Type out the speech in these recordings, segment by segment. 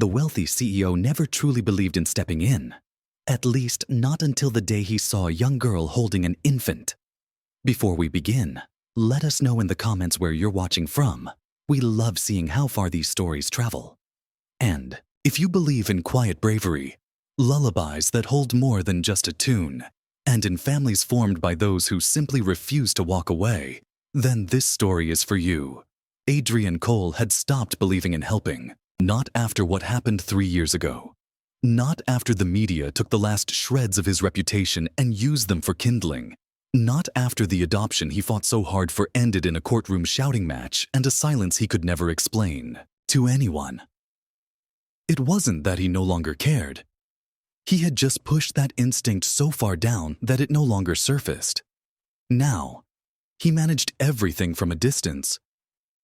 The wealthy CEO never truly believed in stepping in. At least, not until the day he saw a young girl holding an infant. Before we begin, let us know in the comments where you're watching from. We love seeing how far these stories travel. And if you believe in quiet bravery, lullabies that hold more than just a tune, and in families formed by those who simply refuse to walk away, then this story is for you. Adrian Cole had stopped believing in helping, not after what happened 3 years ago. Not after the media took the last shreds of his reputation and used them for kindling. Not after the adoption he fought so hard for ended in a courtroom shouting match and a silence he could never explain to anyone. It wasn't that he no longer cared. He had just pushed that instinct so far down that it no longer surfaced. Now, he managed everything from a distance.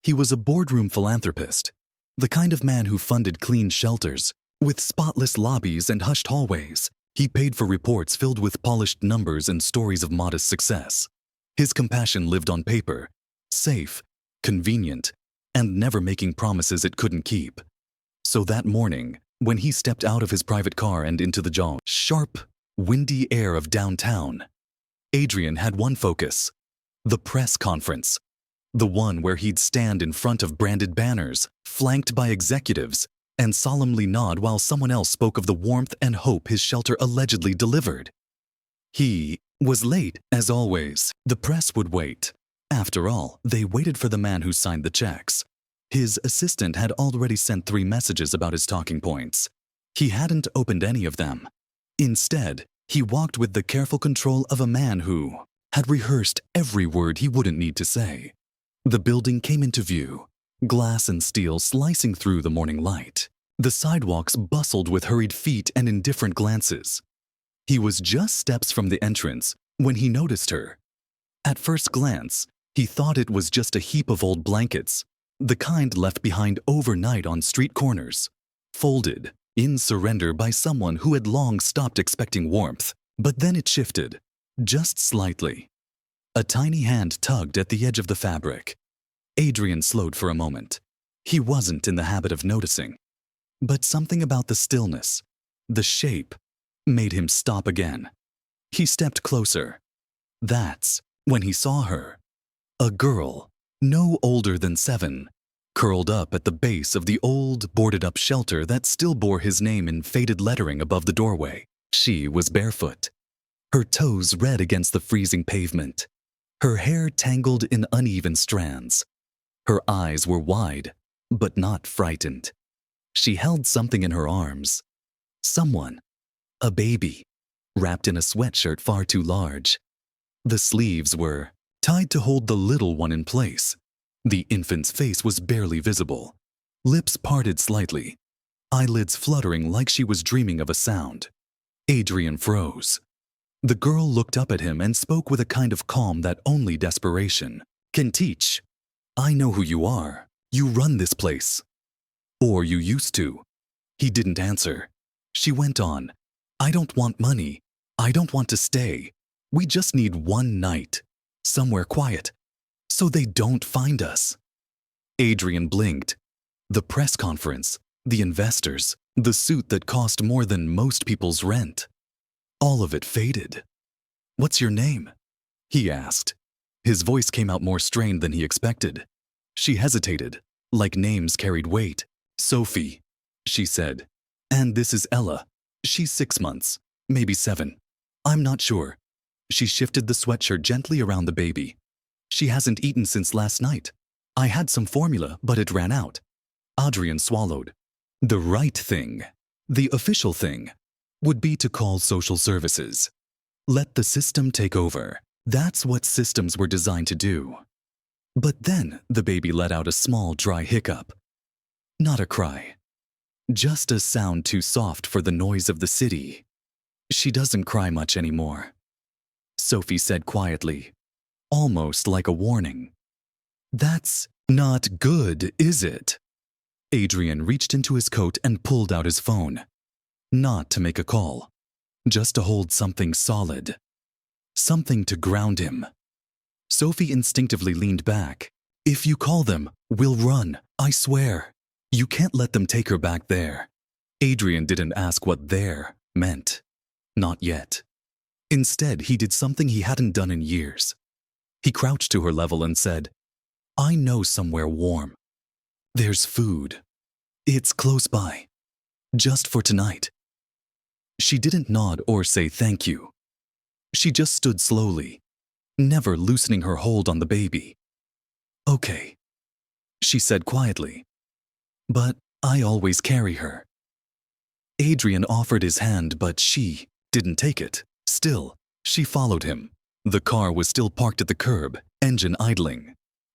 He was a boardroom philanthropist, the kind of man who funded clean shelters, with spotless lobbies and hushed hallways. He paid for reports filled with polished numbers and stories of modest success. His compassion lived on paper, safe, convenient, and never making promises it couldn't keep. So that morning, when he stepped out of his private car and into the sharp, windy air of downtown, Adrian had one focus: the press conference. The one where he'd stand in front of branded banners, flanked by executives, and solemnly nod while someone else spoke of the warmth and hope his shelter allegedly delivered. He was late, as always. The press would wait. After all, they waited for the man who signed the checks. His assistant had already sent 3 messages about his talking points. He hadn't opened any of them. Instead, he walked with the careful control of a man who had rehearsed every word he wouldn't need to say. The building came into view, glass and steel slicing through the morning light. The sidewalks bustled with hurried feet and indifferent glances. He was just steps from the entrance when he noticed her. At first glance, he thought it was just a heap of old blankets, the kind left behind overnight on street corners, folded in surrender by someone who had long stopped expecting warmth. But then it shifted, just slightly. A tiny hand tugged at the edge of the fabric. Adrian slowed for a moment. He wasn't in the habit of noticing. But something about the stillness, the shape, made him stop again. He stepped closer. That's when he saw her. A girl, no older than 7, curled up at the base of the old, boarded-up shelter that still bore his name in faded lettering above the doorway. She was barefoot, her toes red against the freezing pavement, her hair tangled in uneven strands. Her eyes were wide, but not frightened. She held something in her arms. Someone, a baby, wrapped in a sweatshirt far too large. The sleeves were tied to hold the little one in place. The infant's face was barely visible, lips parted slightly, eyelids fluttering like she was dreaming of a sound. Adrian froze. The girl looked up at him and spoke with a kind of calm that only desperation can teach. "I know who you are. You run this place. Or you used to." He didn't answer. She went on. "I don't want money. I don't want to stay. We just need one night, somewhere quiet, so they don't find us." Adrian blinked. The press conference, the investors, the suit that cost more than most people's rent. All of it faded. "What's your name?" he asked. His voice came out more strained than he expected. She hesitated, like names carried weight. "Sophie," she said. "And this is Ella. She's 6 months, maybe 7. I'm not sure." She shifted the sweatshirt gently around the baby. "She hasn't eaten since last night. I had some formula, but it ran out." Adrian swallowed. The right thing, the official thing, would be to call social services. Let the system take over. That's what systems were designed to do. But then the baby let out a small, dry hiccup. Not a cry. Just a sound too soft for the noise of the city. "She doesn't cry much anymore," Sophie said quietly, almost like a warning. "That's not good, is it?" Adrian reached into his coat and pulled out his phone. Not to make a call, just to hold something solid. Something to ground him. Sophie instinctively leaned back. "If you call them, we'll run, I swear. You can't let them take her back there." Adrian didn't ask what there meant. Not yet. Instead, he did something he hadn't done in years. He crouched to her level and said, "I know somewhere warm. There's food. It's close by. Just for tonight." She didn't nod or say thank you. She just stood slowly, never loosening her hold on the baby. "Okay," she said quietly. "But I always carry her." Adrian offered his hand, but she didn't take it. Still, she followed him. The car was still parked at the curb, engine idling.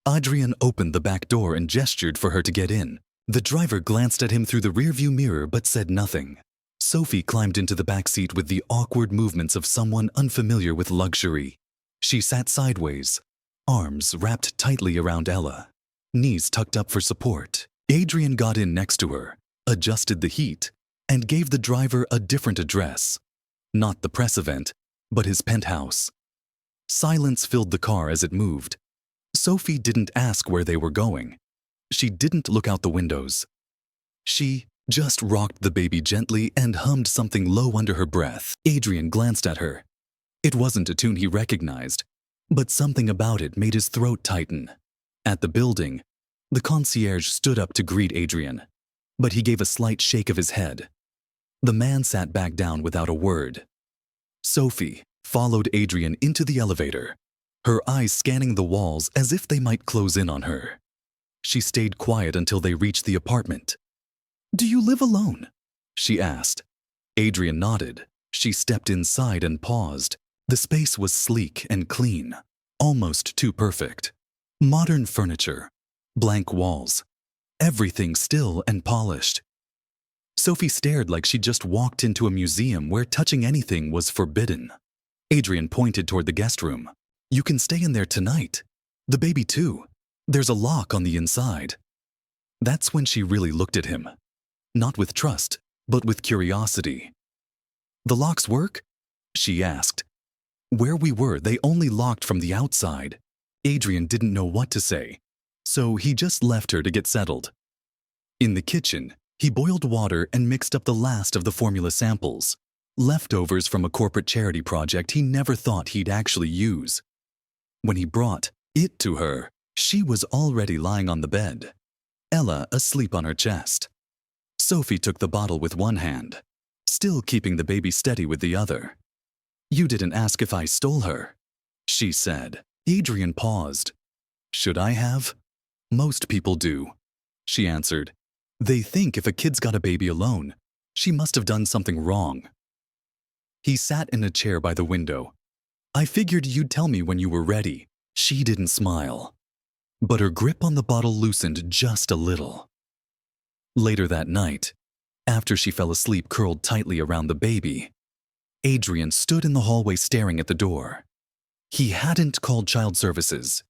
Adrian opened the back door and gestured for her to get in. The driver glanced at him through the rearview mirror but said nothing. Sophie climbed into the back seat with the awkward movements of someone unfamiliar with luxury. She sat sideways, arms wrapped tightly around Ella, knees tucked up for support. Adrian got in next to her, adjusted the heat, and gave the driver a different address. Not the press event, but his penthouse. Silence filled the car as it moved. Sophie didn't ask where they were going. She didn't look out the windows. She just rocked the baby gently and hummed something low under her breath. Adrian glanced at her. It wasn't a tune he recognized, but something about it made his throat tighten. At the building, the concierge stood up to greet Adrian, but he gave a slight shake of his head. The man sat back down without a word. Sophie followed Adrian into the elevator, her eyes scanning the walls as if they might close in on her. She stayed quiet until they reached the apartment. "Do you live alone?" she asked. Adrian nodded. She stepped inside and paused. The space was sleek and clean, almost too perfect. Modern furniture, blank walls, everything still and polished. Sophie stared like she'd just walked into a museum where touching anything was forbidden. Adrian pointed toward the guest room. "You can stay in there tonight. The baby too. There's a lock on the inside." That's when she really looked at him. Not with trust, but with curiosity. "The locks work?" she asked. Where we were, they only locked from the outside. Adrian didn't know what to say, so he just left her to get settled. In the kitchen, he boiled water and mixed up the last of the formula samples, leftovers from a corporate charity project he never thought he'd actually use. When he brought it to her, she was already lying on the bed, Ella asleep on her chest. Sophie took the bottle with one hand, still keeping the baby steady with the other. "You didn't ask if I stole her," she said. Adrian paused. "Should I have?" "Most people do," she answered. "They think if a kid's got a baby alone, she must have done something wrong." He sat in a chair by the window. "I figured you'd tell me when you were ready." She didn't smile, but her grip on the bottle loosened just a little. Later that night, after she fell asleep curled tightly around the baby, Adrian stood in the hallway staring at the door. He hadn't called child services.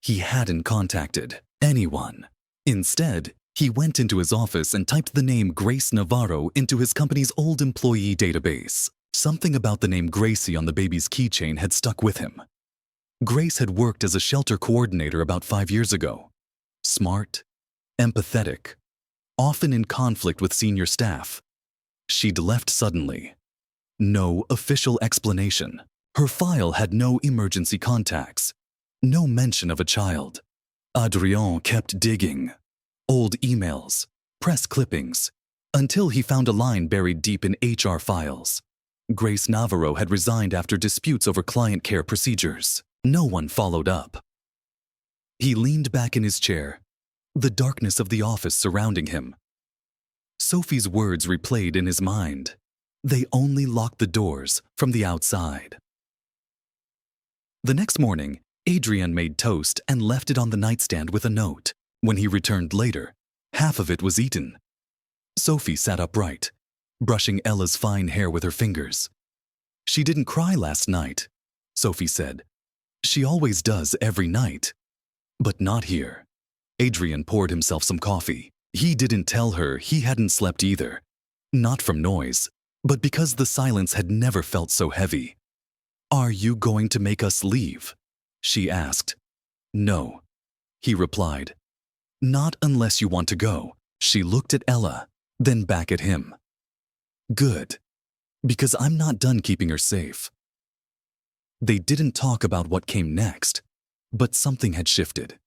He hadn't contacted anyone. Instead, he went into his office and typed the name Grace Navarro into his company's old employee database. Something about the name Gracie on the baby's keychain had stuck with him. Grace had worked as a shelter coordinator about 5 years ago. Smart, empathetic, often in conflict with senior staff. She'd left suddenly. No official explanation. Her file had no emergency contacts, no mention of a child. Adrien kept digging. Old emails, press clippings, until he found a line buried deep in HR files. Grace Navarro had resigned after disputes over client care procedures. No one followed up. He leaned back in his chair, the darkness of the office surrounding him. Sophie's words replayed in his mind. They only locked the doors from the outside. The next morning, Adrian made toast and left it on the nightstand with a note. When he returned later, half of it was eaten. Sophie sat upright, brushing Ella's fine hair with her fingers. "She didn't cry last night," Sophie said. "She always does every night. But not here." Adrian poured himself some coffee. He didn't tell her he hadn't slept either. Not from noise, but because the silence had never felt so heavy. "Are you going to make us leave?" she asked. "No," he replied. "Not unless you want to go." She looked at Ella, then back at him. Good, because I'm not done keeping her safe. They didn't talk about what came next, but something had shifted.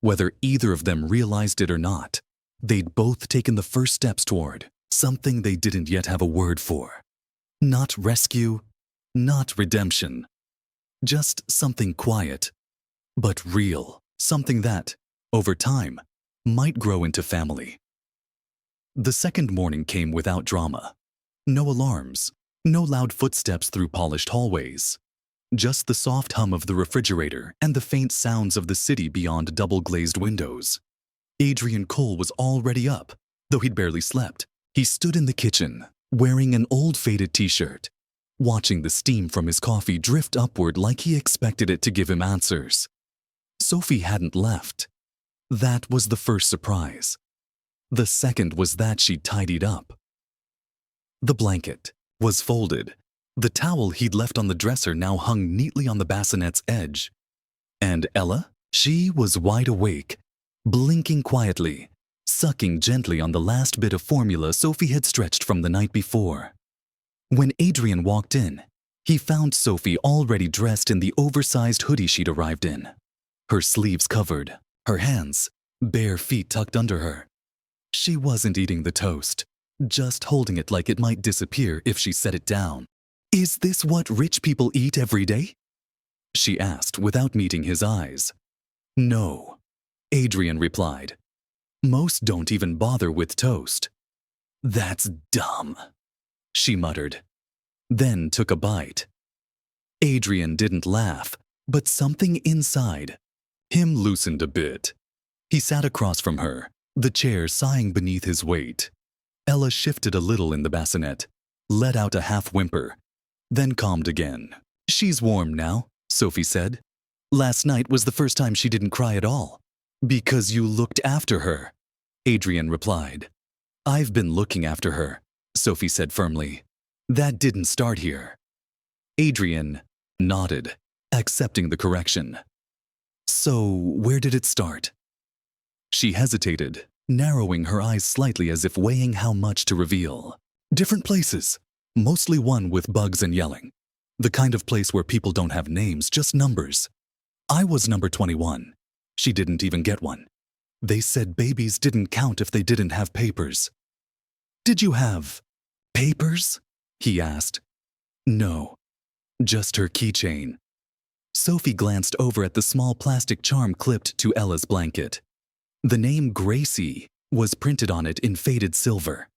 Whether either of them realized it or not, they'd both taken the first steps toward something they didn't yet have a word for. Not rescue, not redemption. Just something quiet, but real. Something that, over time, might grow into family. The second morning came without drama. No alarms, no loud footsteps through polished hallways. Just the soft hum of the refrigerator and the faint sounds of the city beyond double-glazed windows. Adrian Cole was already up, though he'd barely slept. He stood in the kitchen, wearing an old faded t-shirt, watching the steam from his coffee drift upward like he expected it to give him answers. Sophie hadn't left. That was the first surprise. The second was that she'd tidied up. The blanket was folded. The towel he'd left on the dresser now hung neatly on the bassinet's edge. And Ella? She was wide awake, blinking quietly, sucking gently on the last bit of formula Sophie had stretched from the night before. When Adrian walked in, he found Sophie already dressed in the oversized hoodie she'd arrived in. Her sleeves covered, her hands, bare feet tucked under her. She wasn't eating the toast, just holding it like it might disappear if she set it down. "Is this what rich people eat every day?" she asked without meeting his eyes. "No," Adrian replied. "Most don't even bother with toast." "That's dumb," she muttered, then took a bite. Adrian didn't laugh, but something inside him loosened a bit. He sat across from her, the chair sighing beneath his weight. Ella shifted a little in the bassinet, let out a half whimper, then calmed again. "She's warm now," Sophie said. "Last night was the first time she didn't cry at all." "Because you looked after her," Adrian replied. "I've been looking after her," Sophie said firmly. "That didn't start here." Adrian nodded, accepting the correction. "So, where did it start?" She hesitated, narrowing her eyes slightly as if weighing how much to reveal. "Different places. Mostly one with bugs and yelling. The kind of place where people don't have names, just numbers. I was number 21. She didn't even get one. They said babies didn't count if they didn't have papers." "Did you have papers?" he asked. "No, just her keychain." Sophie glanced over at the small plastic charm clipped to Ella's blanket. The name Gracie was printed on it in faded silver.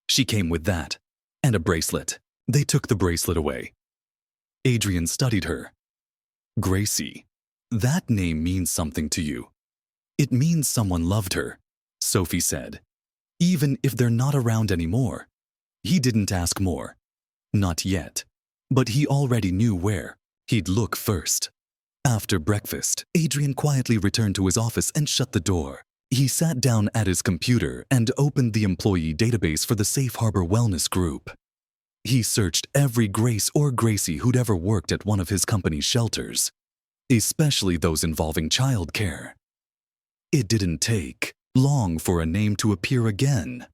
She came with that, and a bracelet. They took the bracelet away. Adrian studied her. "Gracie, that name means something to you." "It means someone loved her," Sophie said. "Even if they're not around anymore." He didn't ask more. Not yet. But he already knew where he'd look first. After breakfast, Adrian quietly returned to his office and shut the door. He sat down at his computer and opened the employee database for the Safe Harbor Wellness Group. He searched every Grace or Gracie who'd ever worked at one of his company's shelters, especially those involving childcare. It didn't take long for a name to appear again.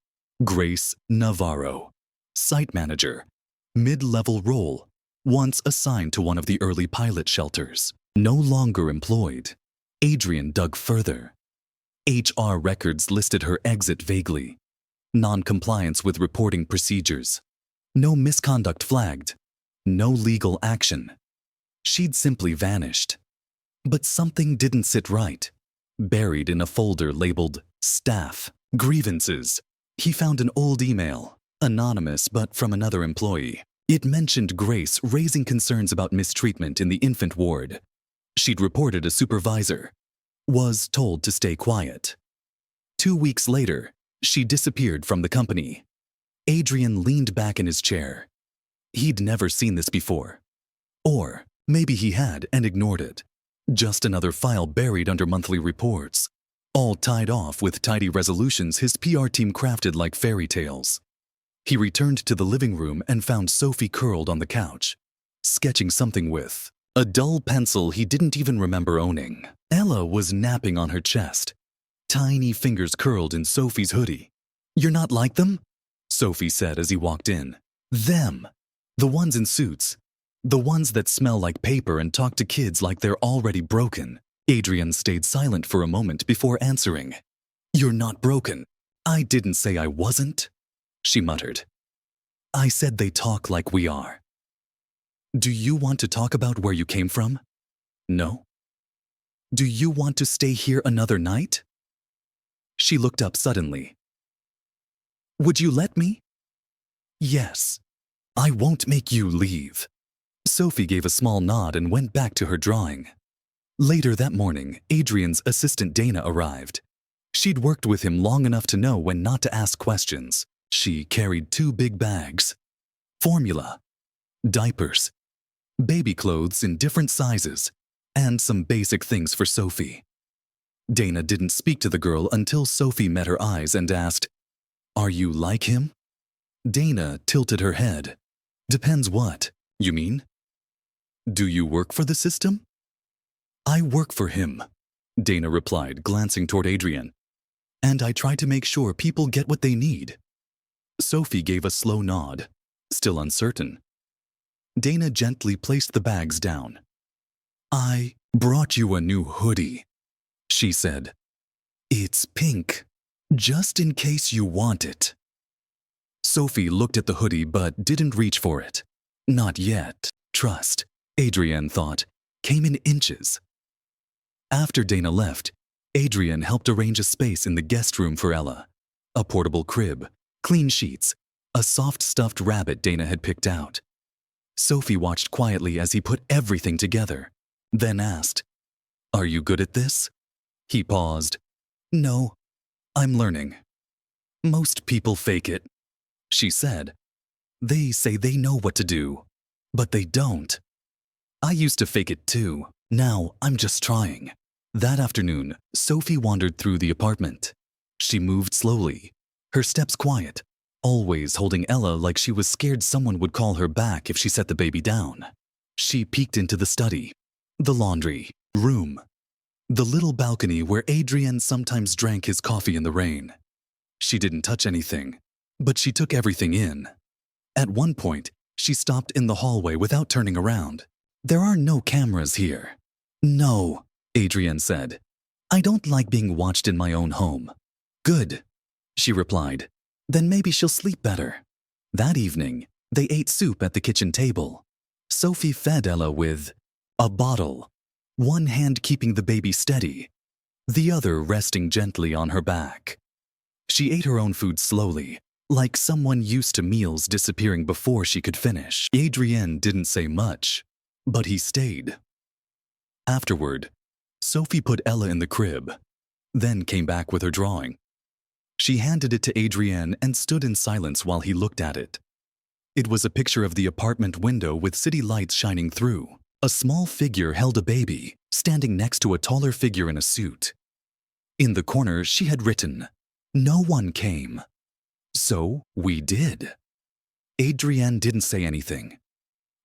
Grace Navarro, site manager, mid-level role, once assigned to one of the early pilot shelters. No longer employed. Adrian dug further. HR records listed her exit vaguely. Non-compliance with reporting procedures. No misconduct flagged. No legal action. She'd simply vanished. But something didn't sit right. Buried in a folder labeled Staff Grievances, he found an old email, anonymous but from another employee. It mentioned Grace raising concerns about mistreatment in the infant ward. She'd reported a supervisor. Was told to stay quiet. 2 weeks later, she disappeared from the company. Adrian leaned back in his chair. He'd never seen this before. Or maybe he had and ignored it. Just another file buried under monthly reports, all tied off with tidy resolutions his PR team crafted like fairy tales. He returned to the living room and found Sophie curled on the couch, sketching something with a dull pencil he didn't even remember owning. Ella was napping on her chest, tiny fingers curled in Sophie's hoodie. "You're not like them?" Sophie said as he walked in. Them. The ones in suits. The ones that smell like paper and talk to kids like they're already broken. Adrian stayed silent for a moment before answering. You're not broken. I didn't say I wasn't, she muttered. I said they talk like we are. Do you want to talk about where you came from? No. Do you want to stay here another night? She looked up suddenly. Would you let me? Yes. I won't make you leave. Sophie gave a small nod and went back to her drawing. Later that morning, Adrian's assistant Dana arrived. She'd worked with him long enough to know when not to ask questions. She carried 2 big bags. Formula, diapers, baby clothes in different sizes, and some basic things for Sophie. Dana didn't speak to the girl until Sophie met her eyes and asked, Are you like him? Dana tilted her head. Depends what, you mean? Do you work for the system? I work for him, Dana replied, glancing toward Adrian. And I try to make sure people get what they need. Sophie gave a slow nod, still uncertain. Dana gently placed the bags down. I brought you a new hoodie, she said. It's pink, just in case you want it. Sophie looked at the hoodie but didn't reach for it. Not yet. Trust, Adrian thought, came in inches. After Dana left, Adrian helped arrange a space in the guest room for Ella. A portable crib, clean sheets, a soft stuffed rabbit Dana had picked out. Sophie watched quietly as he put everything together, then asked, Are you good at this? He paused. No, I'm learning. Most people fake it, she said. They say they know what to do, but they don't. I used to fake it too. Now I'm just trying. That afternoon, Sophie wandered through the apartment. She moved slowly, her steps quiet, always holding Ella like she was scared someone would call her back if she set the baby down. She peeked into the study, the laundry room, the little balcony where Adrian sometimes drank his coffee in the rain. She didn't touch anything, but she took everything in. At one point, she stopped in the hallway without turning around. There are no cameras here. No, Adrian said. I don't like being watched in my own home. Good, she replied. Then maybe she'll sleep better. That evening, they ate soup at the kitchen table. Sophie fed Ella with a bottle, one hand keeping the baby steady, the other resting gently on her back. She ate her own food slowly, like someone used to meals disappearing before she could finish. Adrian didn't say much, but he stayed. Afterward, Sophie put Ella in the crib, then came back with her drawing. She handed it to Adrian and stood in silence while he looked at it. It was a picture of the apartment window with city lights shining through. A small figure held a baby, standing next to a taller figure in a suit. In the corner, she had written, No one came. So we did. Adrian didn't say anything.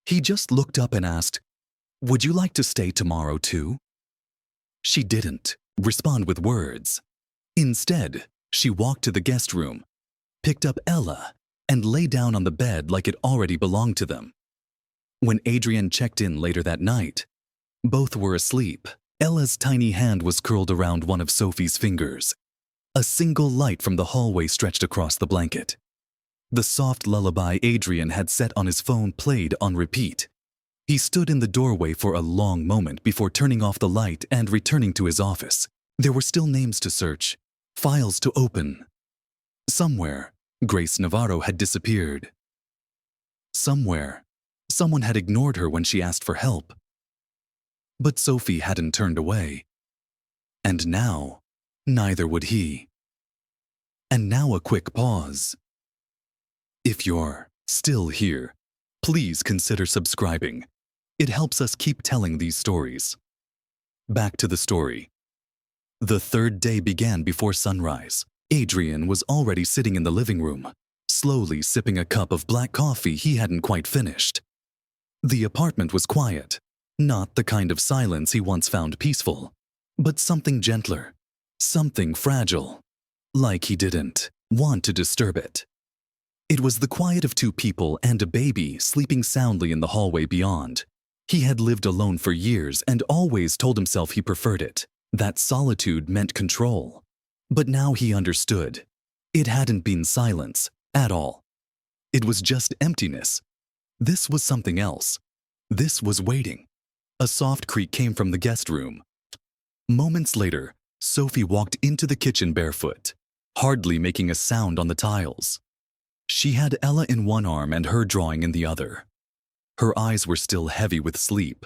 He just looked up and asked, Would you like to stay tomorrow too? She didn't respond with words. Instead, she walked to the guest room, picked up Ella, and lay down on the bed like it already belonged to them. When Adrian checked in later that night, both were asleep. Ella's tiny hand was curled around one of Sophie's fingers. A single light from the hallway stretched across the blanket. The soft lullaby Adrian had set on his phone played on repeat. He stood in the doorway for a long moment before turning off the light and returning to his office. There were still names to search, files to open. Somewhere, Grace Navarro had disappeared. Somewhere, someone had ignored her when she asked for help. But Sophie hadn't turned away. And now, neither would he. And now a quick pause. If you're still here, please consider subscribing. It helps us keep telling these stories. Back to the story. The third day began before sunrise. Adrian was already sitting in the living room, slowly sipping a cup of black coffee he hadn't quite finished. The apartment was quiet, not the kind of silence he once found peaceful, but something gentler, something fragile, like he didn't want to disturb it. It was the quiet of two people and a baby sleeping soundly in the hallway beyond. He had lived alone for years and always told himself he preferred it, that solitude meant control. But now he understood. It hadn't been silence at all. It was just emptiness. This was something else. This was waiting. A soft creak came from the guest room. Moments later, Sophie walked into the kitchen barefoot, hardly making a sound on the tiles. She had Ella in one arm and her drawing in the other. Her eyes were still heavy with sleep,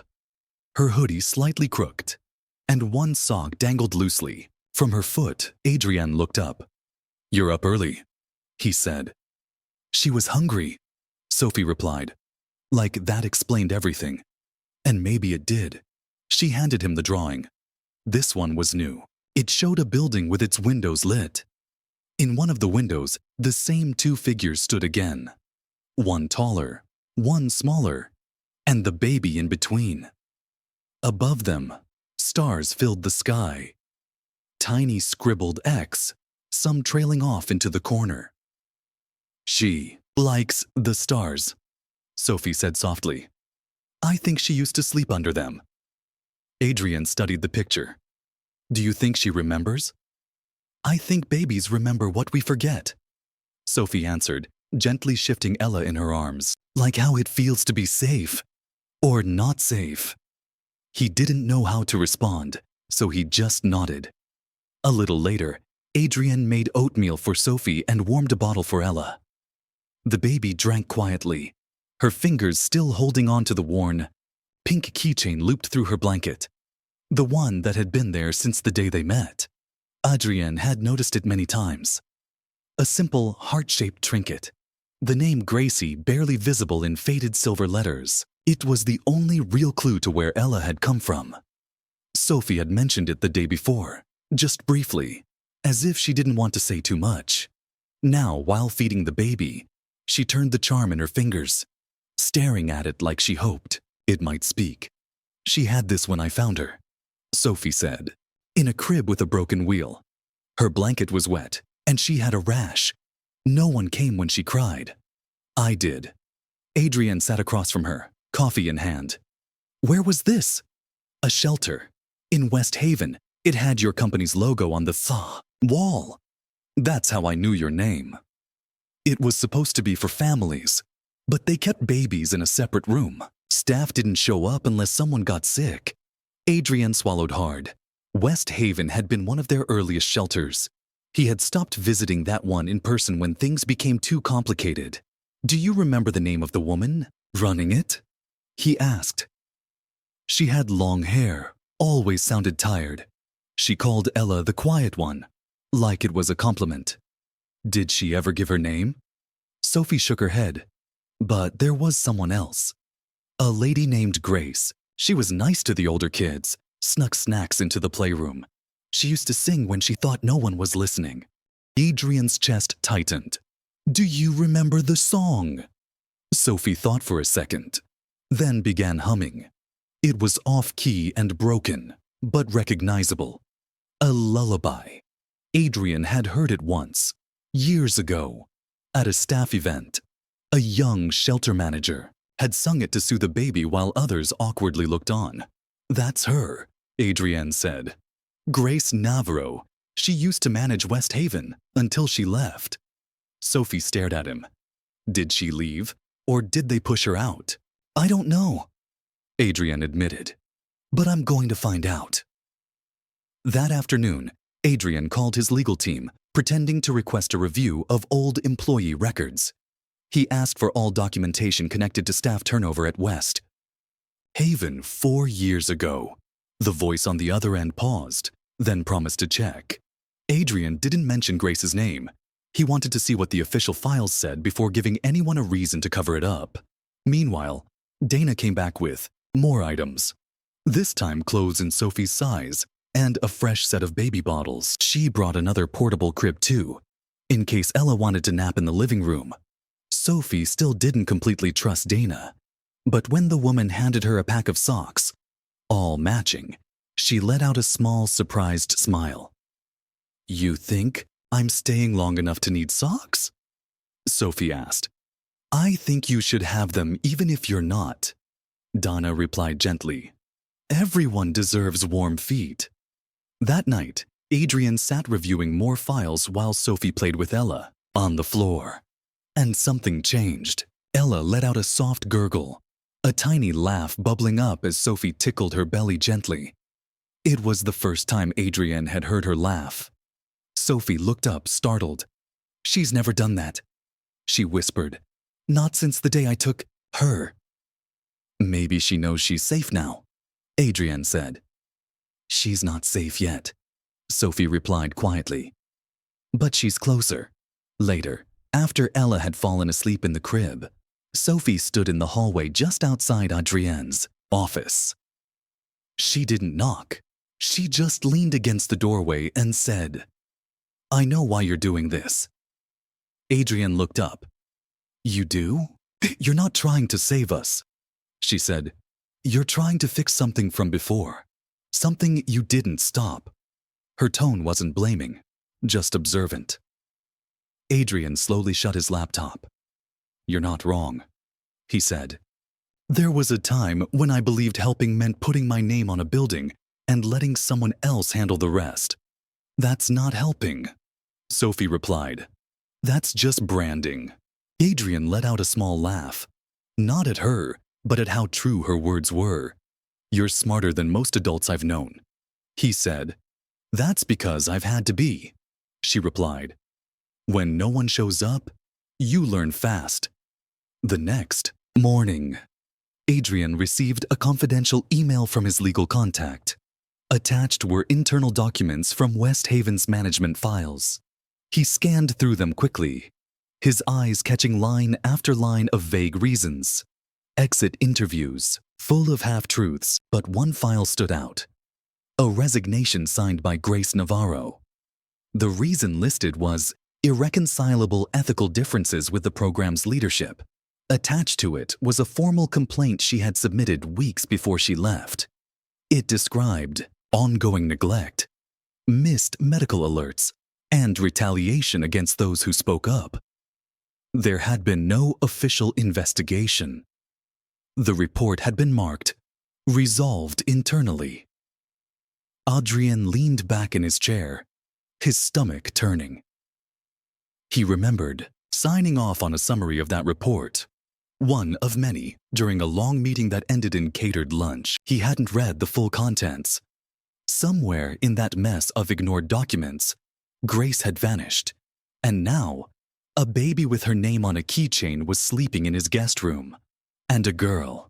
her hoodie slightly crooked, and one sock dangled loosely. From her foot, Adrian looked up. "You're up early," he said. "She was hungry," Sophie replied. Like that explained everything. And maybe it did. She handed him the drawing. This one was new. It showed a building with its windows lit. In one of the windows, the same two figures stood again. One taller, one smaller, and the baby in between. Above them, stars filled the sky. Tiny scribbled X, some trailing off into the corner. "She likes the stars," Sophie said softly. "I think she used to sleep under them." Adrian studied the picture. "Do you think she remembers?" "I think babies remember what we forget," Sophie answered, gently shifting Ella in her arms, like how it feels to be safe or not safe. He didn't know how to respond, so he just nodded. A little later, Adrian made oatmeal for Sophie and warmed a bottle for Ella. The baby drank quietly, her fingers still holding on to the worn, pink keychain looped through her blanket, the one that had been there since the day they met. Adrian had noticed it many times. A simple, heart-shaped trinket. The name Gracie barely visible in faded silver letters. It was the only real clue to where Ella had come from. Sophie had mentioned it the day before, just briefly, as if she didn't want to say too much. Now, while feeding the baby, she turned the charm in her fingers, staring at it like she hoped it might speak. "She had this when I found her," Sophie said, "in a crib with a broken wheel. Her blanket was wet, and she had a rash. No one came when she cried. I did." Adrian sat across from her, coffee in hand. "Where was this?" "A shelter. In West Haven. It had your company's logo on the wall. That's how I knew your name. It was supposed to be for families, but they kept babies in a separate room. Staff didn't show up unless someone got sick." Adrian swallowed hard. West Haven had been one of their earliest shelters. He had stopped visiting that one in person when things became too complicated. "Do you remember the name of the woman running it?" he asked. She had long hair, always sounded tired. She called Ella the quiet one, like it was a compliment. "Did she ever give her name?" Sophie shook her head. "But there was someone else. A lady named Grace. She was nice to the older kids, snuck snacks into the playroom. She used to sing when she thought no one was listening." Adrian's chest tightened. "Do you remember the song?" Sophie thought for a second, then began humming. It was off-key and broken, but recognizable. A lullaby. Adrian had heard it once, years ago, at a staff event. A young shelter manager had sung it to soothe a baby while others awkwardly looked on. "That's her," Adrian said. "Grace Navarro. She used to manage West Haven until she left." Sophie stared at him. "Did she leave, or did they push her out?" "I don't know," Adrian admitted. "But I'm going to find out." That afternoon, Adrian called his legal team, pretending to request a review of old employee records. He asked for all documentation connected to staff turnover at West Haven 4 years ago. The voice on the other end paused, then promised to check. Adrian didn't mention Grace's name. He wanted to see what the official files said before giving anyone a reason to cover it up. Meanwhile, Dana came back with more items. This time clothes in Sophie's size and a fresh set of baby bottles. She brought another portable crib too, in case Ella wanted to nap in the living room. Sophie still didn't completely trust Dana, but when the woman handed her a pack of socks, all matching, she let out a small, surprised smile. "You think I'm staying long enough to need socks?" Sophie asked. I think you should have them even if you're not, Donna replied gently. Everyone deserves warm feet. That night, Adrian sat reviewing more files while Sophie played with Ella on the floor. And something changed. Ella let out a soft gurgle, a tiny laugh bubbling up as Sophie tickled her belly gently. It was the first time Adrian had heard her laugh. Sophie looked up, startled. She's never done that, she whispered. Not since the day I took her. Maybe she knows she's safe now, Adrian said. She's not safe yet, Sophie replied quietly. But she's closer. Later, after Ella had fallen asleep in the crib, Sophie stood in the hallway just outside Adrienne's office. She didn't knock. She just leaned against the doorway and said, I know why you're doing this. Adrienne looked up. You do? You're not trying to save us, she said. You're trying to fix something from before. Something you didn't stop. Her tone wasn't blaming, just observant. Adrian slowly shut his laptop. You're not wrong, he said. There was a time when I believed helping meant putting my name on a building and letting someone else handle the rest. That's not helping, Sophie replied. That's just branding. Adrian let out a small laugh. Not at her, but at how true her words were. You're smarter than most adults I've known, he said. That's because I've had to be, she replied. When no one shows up, you learn fast. The next morning, Adrian received a confidential email from his legal contact. Attached were internal documents from West Haven's management files. He scanned through them quickly, his eyes catching line after line of vague reasons. Exit interviews, full of half-truths, but one file stood out. A resignation signed by Grace Navarro. The reason listed was irreconcilable ethical differences with the program's leadership. Attached to it was a formal complaint she had submitted weeks before she left. It described ongoing neglect, missed medical alerts, and retaliation against those who spoke up. There had been no official investigation. The report had been marked, resolved internally. Adrien leaned back in his chair, his stomach turning. He remembered signing off on a summary of that report, one of many during a long meeting that ended in catered lunch. He hadn't read the full contents. Somewhere in that mess of ignored documents, Grace had vanished, and now a baby with her name on a keychain was sleeping in his guest room. And a girl,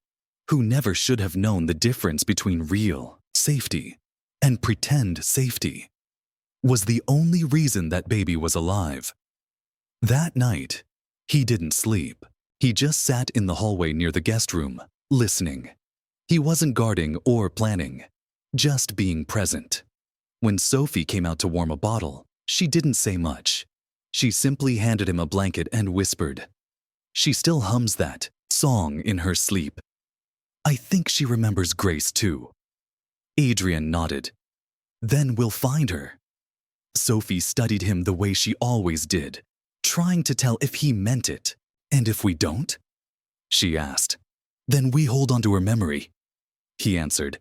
who never should have known the difference between real safety and pretend safety, was the only reason that baby was alive. That night, he didn't sleep. He just sat in the hallway near the guest room, listening. He wasn't guarding or planning, just being present. When Sophie came out to warm a bottle, she didn't say much. She simply handed him a blanket and whispered. She still hums that song in her sleep. I think she remembers Grace too. Adrian nodded. Then we'll find her. Sophie studied him the way she always did, trying to tell if he meant it. And if we don't? She asked. Then we hold on to her memory, he answered.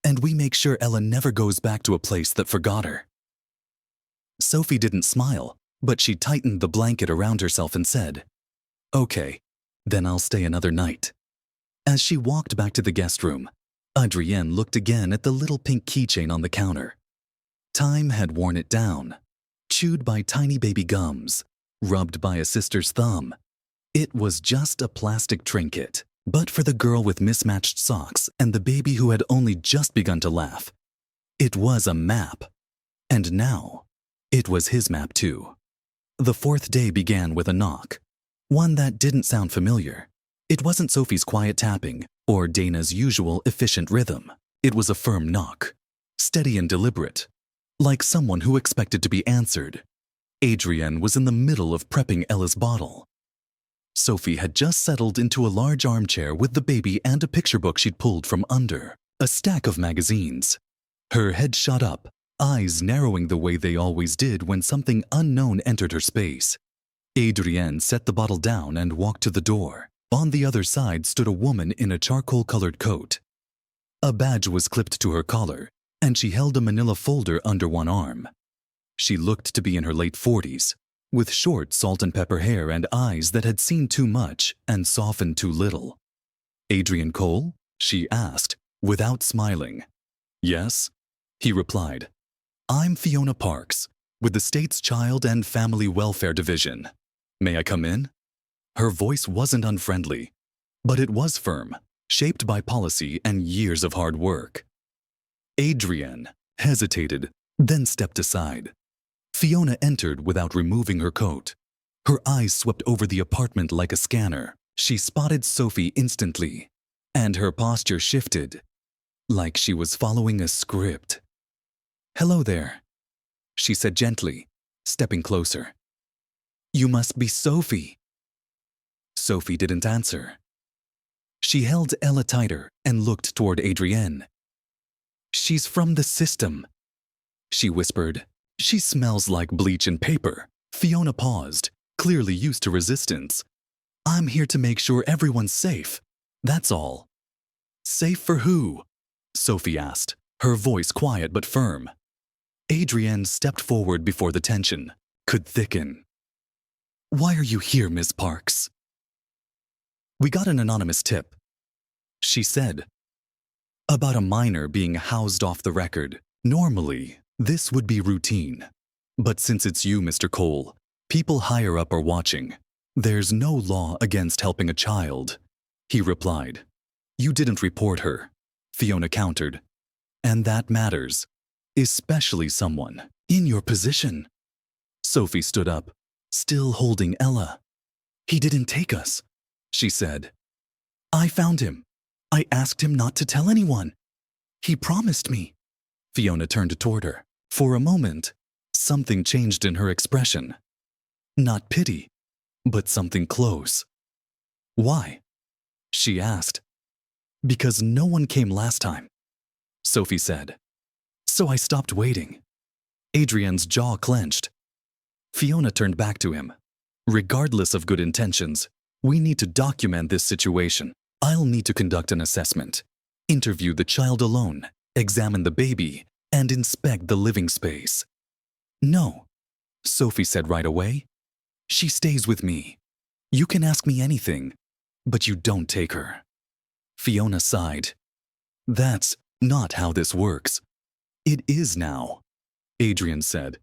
And we make sure Ella never goes back to a place that forgot her. Sophie didn't smile, but she tightened the blanket around herself and said, Okay, then I'll stay another night. As she walked back to the guest room, Adrienne looked again at the little pink keychain on the counter. Time had worn it down, chewed by tiny baby gums, rubbed by a sister's thumb. It was just a plastic trinket, but for the girl with mismatched socks and the baby who had only just begun to laugh, it was a map. And now, it was his map too. The fourth day began with a knock, one that didn't sound familiar. It wasn't Sophie's quiet tapping or Dana's usual efficient rhythm. It was a firm knock, steady and deliberate, like someone who expected to be answered. Adrienne was in the middle of prepping Ella's bottle. Sophie had just settled into a large armchair with the baby and a picture book she'd pulled from under a stack of magazines. Her head shot up, eyes narrowing the way they always did when something unknown entered her space. Adrienne set the bottle down and walked to the door. On the other side stood a woman in a charcoal-colored coat. A badge was clipped to her collar, and she held a manila folder under one arm. She looked to be in her late 40s, with short salt and pepper hair and eyes that had seen too much and softened too little. "Adrienne Cole?" she asked, without smiling. "Yes," he replied. "I'm Fiona Parks, with the state's Child and Family Welfare Division. May I come in?" Her voice wasn't unfriendly, but it was firm, shaped by policy and years of hard work. Adrienne hesitated, then stepped aside. Fiona entered without removing her coat. Her eyes swept over the apartment like a scanner. She spotted Sophie instantly, and her posture shifted, like she was following a script. "Hello there," she said gently, stepping closer. "You must be Sophie." Sophie didn't answer. She held Ella tighter and looked toward Adrienne. "She's from the system," she whispered. "She smells like bleach and paper." Fiona paused, clearly used to resistance. "I'm here to make sure everyone's safe. That's all." "Safe for who?" Sophie asked, her voice quiet but firm. Adrienne stepped forward before the tension could thicken. "Why are you here, Miss Parks?" "We got an anonymous tip," she said, "about a minor being housed off the record. Normally, this would be routine. But since it's you, Mr. Cole, people higher up are watching. There's no law against helping a child," he replied. "You didn't report her," Fiona countered. "And that matters, especially someone in your position." Sophie stood up, still holding Ella. "He didn't take us," she said. "I found him. I asked him not to tell anyone. He promised me." Fiona turned toward her. For a moment, something changed in her expression. Not pity, but something close. "Why?" she asked. "Because no one came last time," Sophie said. "So I stopped waiting." Adrienne's jaw clenched. Fiona turned back to him. "Regardless of good intentions, we need to document this situation. I'll need to conduct an assessment, interview the child alone, examine the baby, and inspect the living space." "No," Sophie said right away. "She stays with me. You can ask me anything, but you don't take her." Fiona sighed. "That's not how this works." "It is now," Adrienne said.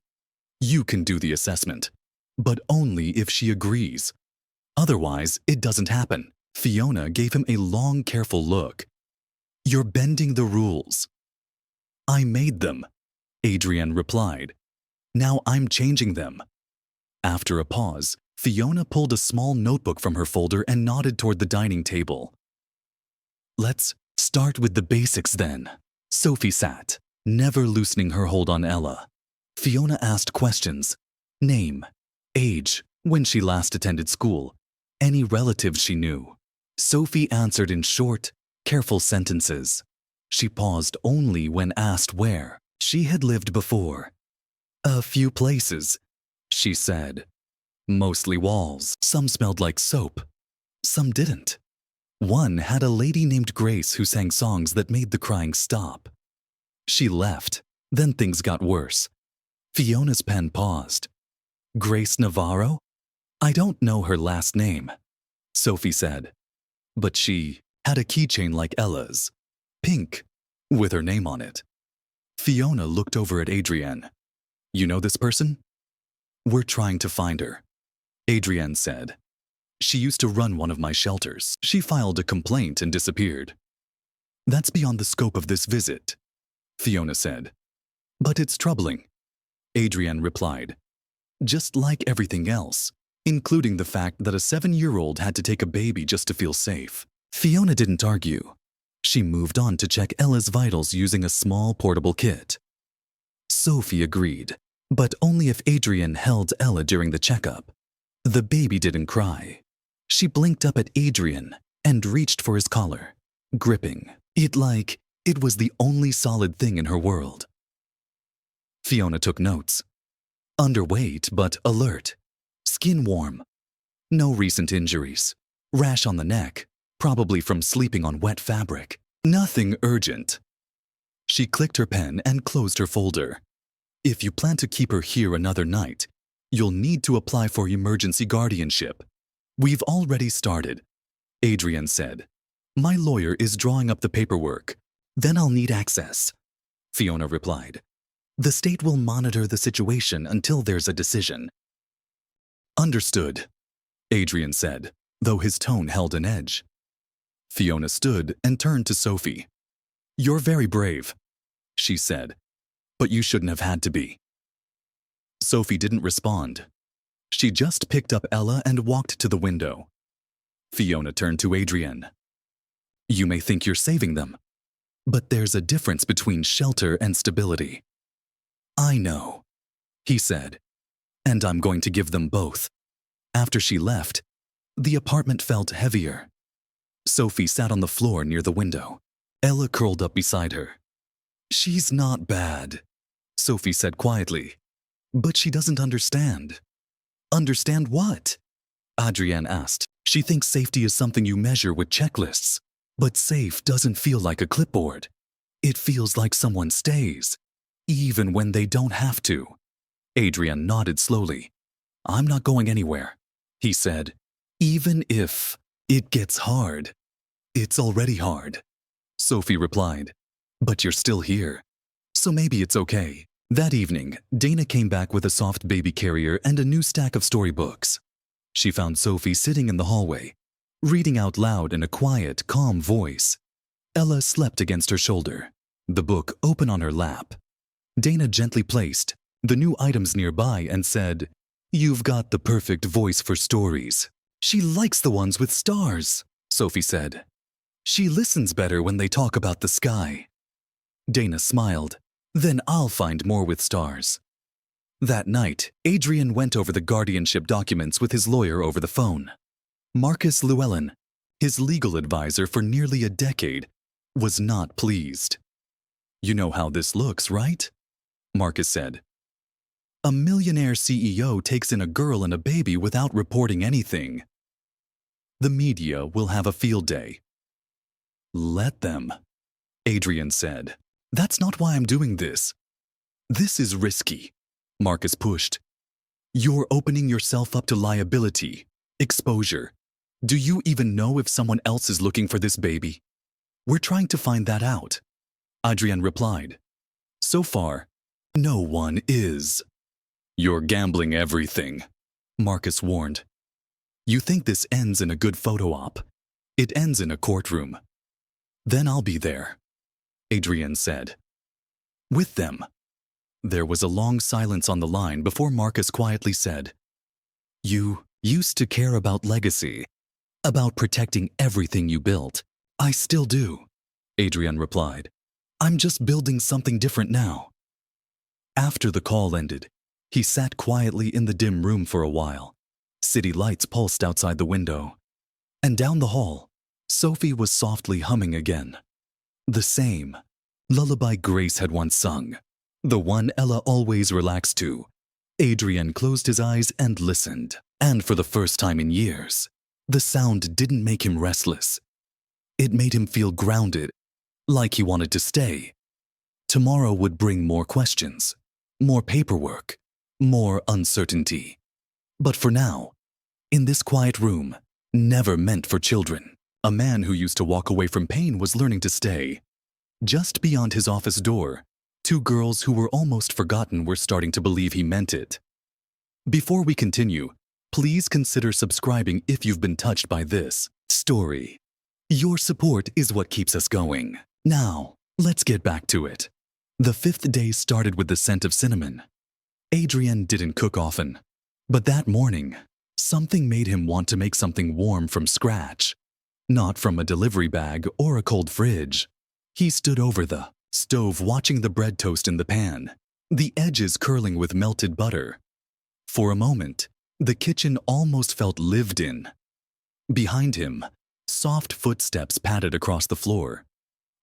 "You can do the assessment, but only if she agrees. Otherwise, it doesn't happen." Fiona gave him a long, careful look. "You're bending the rules." "I made them," Adrienne replied. "Now I'm changing them." After a pause, Fiona pulled a small notebook from her folder and nodded toward the dining table. "Let's start with the basics then." Sophie sat, never loosening her hold on Ella. Fiona asked questions: name, age, when she last attended school, any relatives she knew. Sophie answered in short, careful sentences. She paused only when asked where she had lived before. "A few places," she said. "Mostly walls. Some smelled like soap. Some didn't. One had a lady named Grace who sang songs that made the crying stop. She left. Then things got worse." Fiona's pen paused. "Grace Navarro? I don't know her last name," Sophie said. "But she had a keychain like Ella's, pink, with her name on it." Fiona looked over at Adrienne. "You know this person?" "We're trying to find her," Adrienne said. "She used to run one of my shelters. She filed a complaint and disappeared." "That's beyond the scope of this visit," Fiona said. "But it's troubling," Adrienne replied. "Just like everything else, including the fact that a 7-year-old had to take a baby just to feel safe." Fiona didn't argue. She moved on to check Ella's vitals using a small portable kit. Sophie agreed, but only if Adrienne held Ella during the checkup. The baby didn't cry. She blinked up at Adrienne and reached for his collar, gripping it like it was the only solid thing in her world. Fiona took notes. Underweight but alert. skin warm. No recent injuries. Rash on the neck, probably from sleeping on wet fabric. Nothing urgent. She clicked her pen and closed her folder. If you plan to keep her here another night, you'll need to apply for emergency guardianship. We've already started, Adrian said. My lawyer is drawing up the paperwork. Then I'll need access, Fiona replied. The state will monitor the situation until there's a decision. Understood, Adrian said, though his tone held an edge. Fiona stood and turned to Sophie. You're very brave, she said, but you shouldn't have had to be. Sophie didn't respond. She just picked up Ella and walked to the window. Fiona turned to Adrian. You may think you're saving them, but there's a difference between shelter and stability. I know, he said, and I'm going to give them both. After she left, the apartment felt heavier. Sophie sat on the floor near the window. Ella curled up beside her. She's not bad, Sophie said quietly, but she doesn't understand. Understand what? Adrienne asked. She thinks safety is something you measure with checklists, but safe doesn't feel like a clipboard. It feels like someone stays, even when they don't have to. Adrian nodded slowly. I'm not going anywhere, he said. Even if it gets hard. It's already hard, Sophie replied. But you're still here, so maybe it's okay. That evening, Dana came back with a soft baby carrier and a new stack of storybooks. She found Sophie sitting in the hallway, reading out loud in a quiet, calm voice. Ella slept against her shoulder, the book open on her lap. Dana gently placed the new items nearby and said, You've got the perfect voice for stories. She likes the ones with stars, Sophie said. She listens better when they talk about the sky. Dana smiled. Then I'll find more with stars. That night, Adrian went over the guardianship documents with his lawyer over the phone. Marcus Llewellyn, his legal advisor for nearly a decade, was not pleased. You know how this looks, right? Marcus said. A millionaire CEO takes in a girl and a baby without reporting anything. The media will have a field day. Let them, Adrian said. That's not why I'm doing this. This is risky, Marcus pushed. You're opening yourself up to liability, exposure. Do you even know if someone else is looking for this baby? We're trying to find that out, Adrian replied. So far, no one is. You're gambling everything, Marcus warned. You think this ends in a good photo op. It ends in a courtroom. Then I'll be there, Adrian said. With them. There was a long silence on the line before Marcus quietly said, You used to care about legacy, about protecting everything you built. I still do, Adrian replied. I'm just building something different now. After the call ended, he sat quietly in the dim room for a while. City lights pulsed outside the window. And down the hall, Sophie was softly humming again. The same lullaby Grace had once sung, the one Ella always relaxed to. Adrian closed his eyes and listened, and for the first time in years, the sound didn't make him restless. It made him feel grounded, like he wanted to stay. Tomorrow would bring more questions, more paperwork, more uncertainty. But for now, in this quiet room, never meant for children, a man who used to walk away from pain was learning to stay. Just beyond his office door, two girls who were almost forgotten were starting to believe he meant it. Before we continue, please consider subscribing if you've been touched by this story. Your support is what keeps us going. Now, let's get back to it. The fifth day started with the scent of cinnamon. Adrian didn't cook often, but that morning, something made him want to make something warm from scratch. Not from a delivery bag or a cold fridge. He stood over the stove watching the bread toast in the pan, the edges curling with melted butter. For a moment, the kitchen almost felt lived in. Behind him, soft footsteps padded across the floor.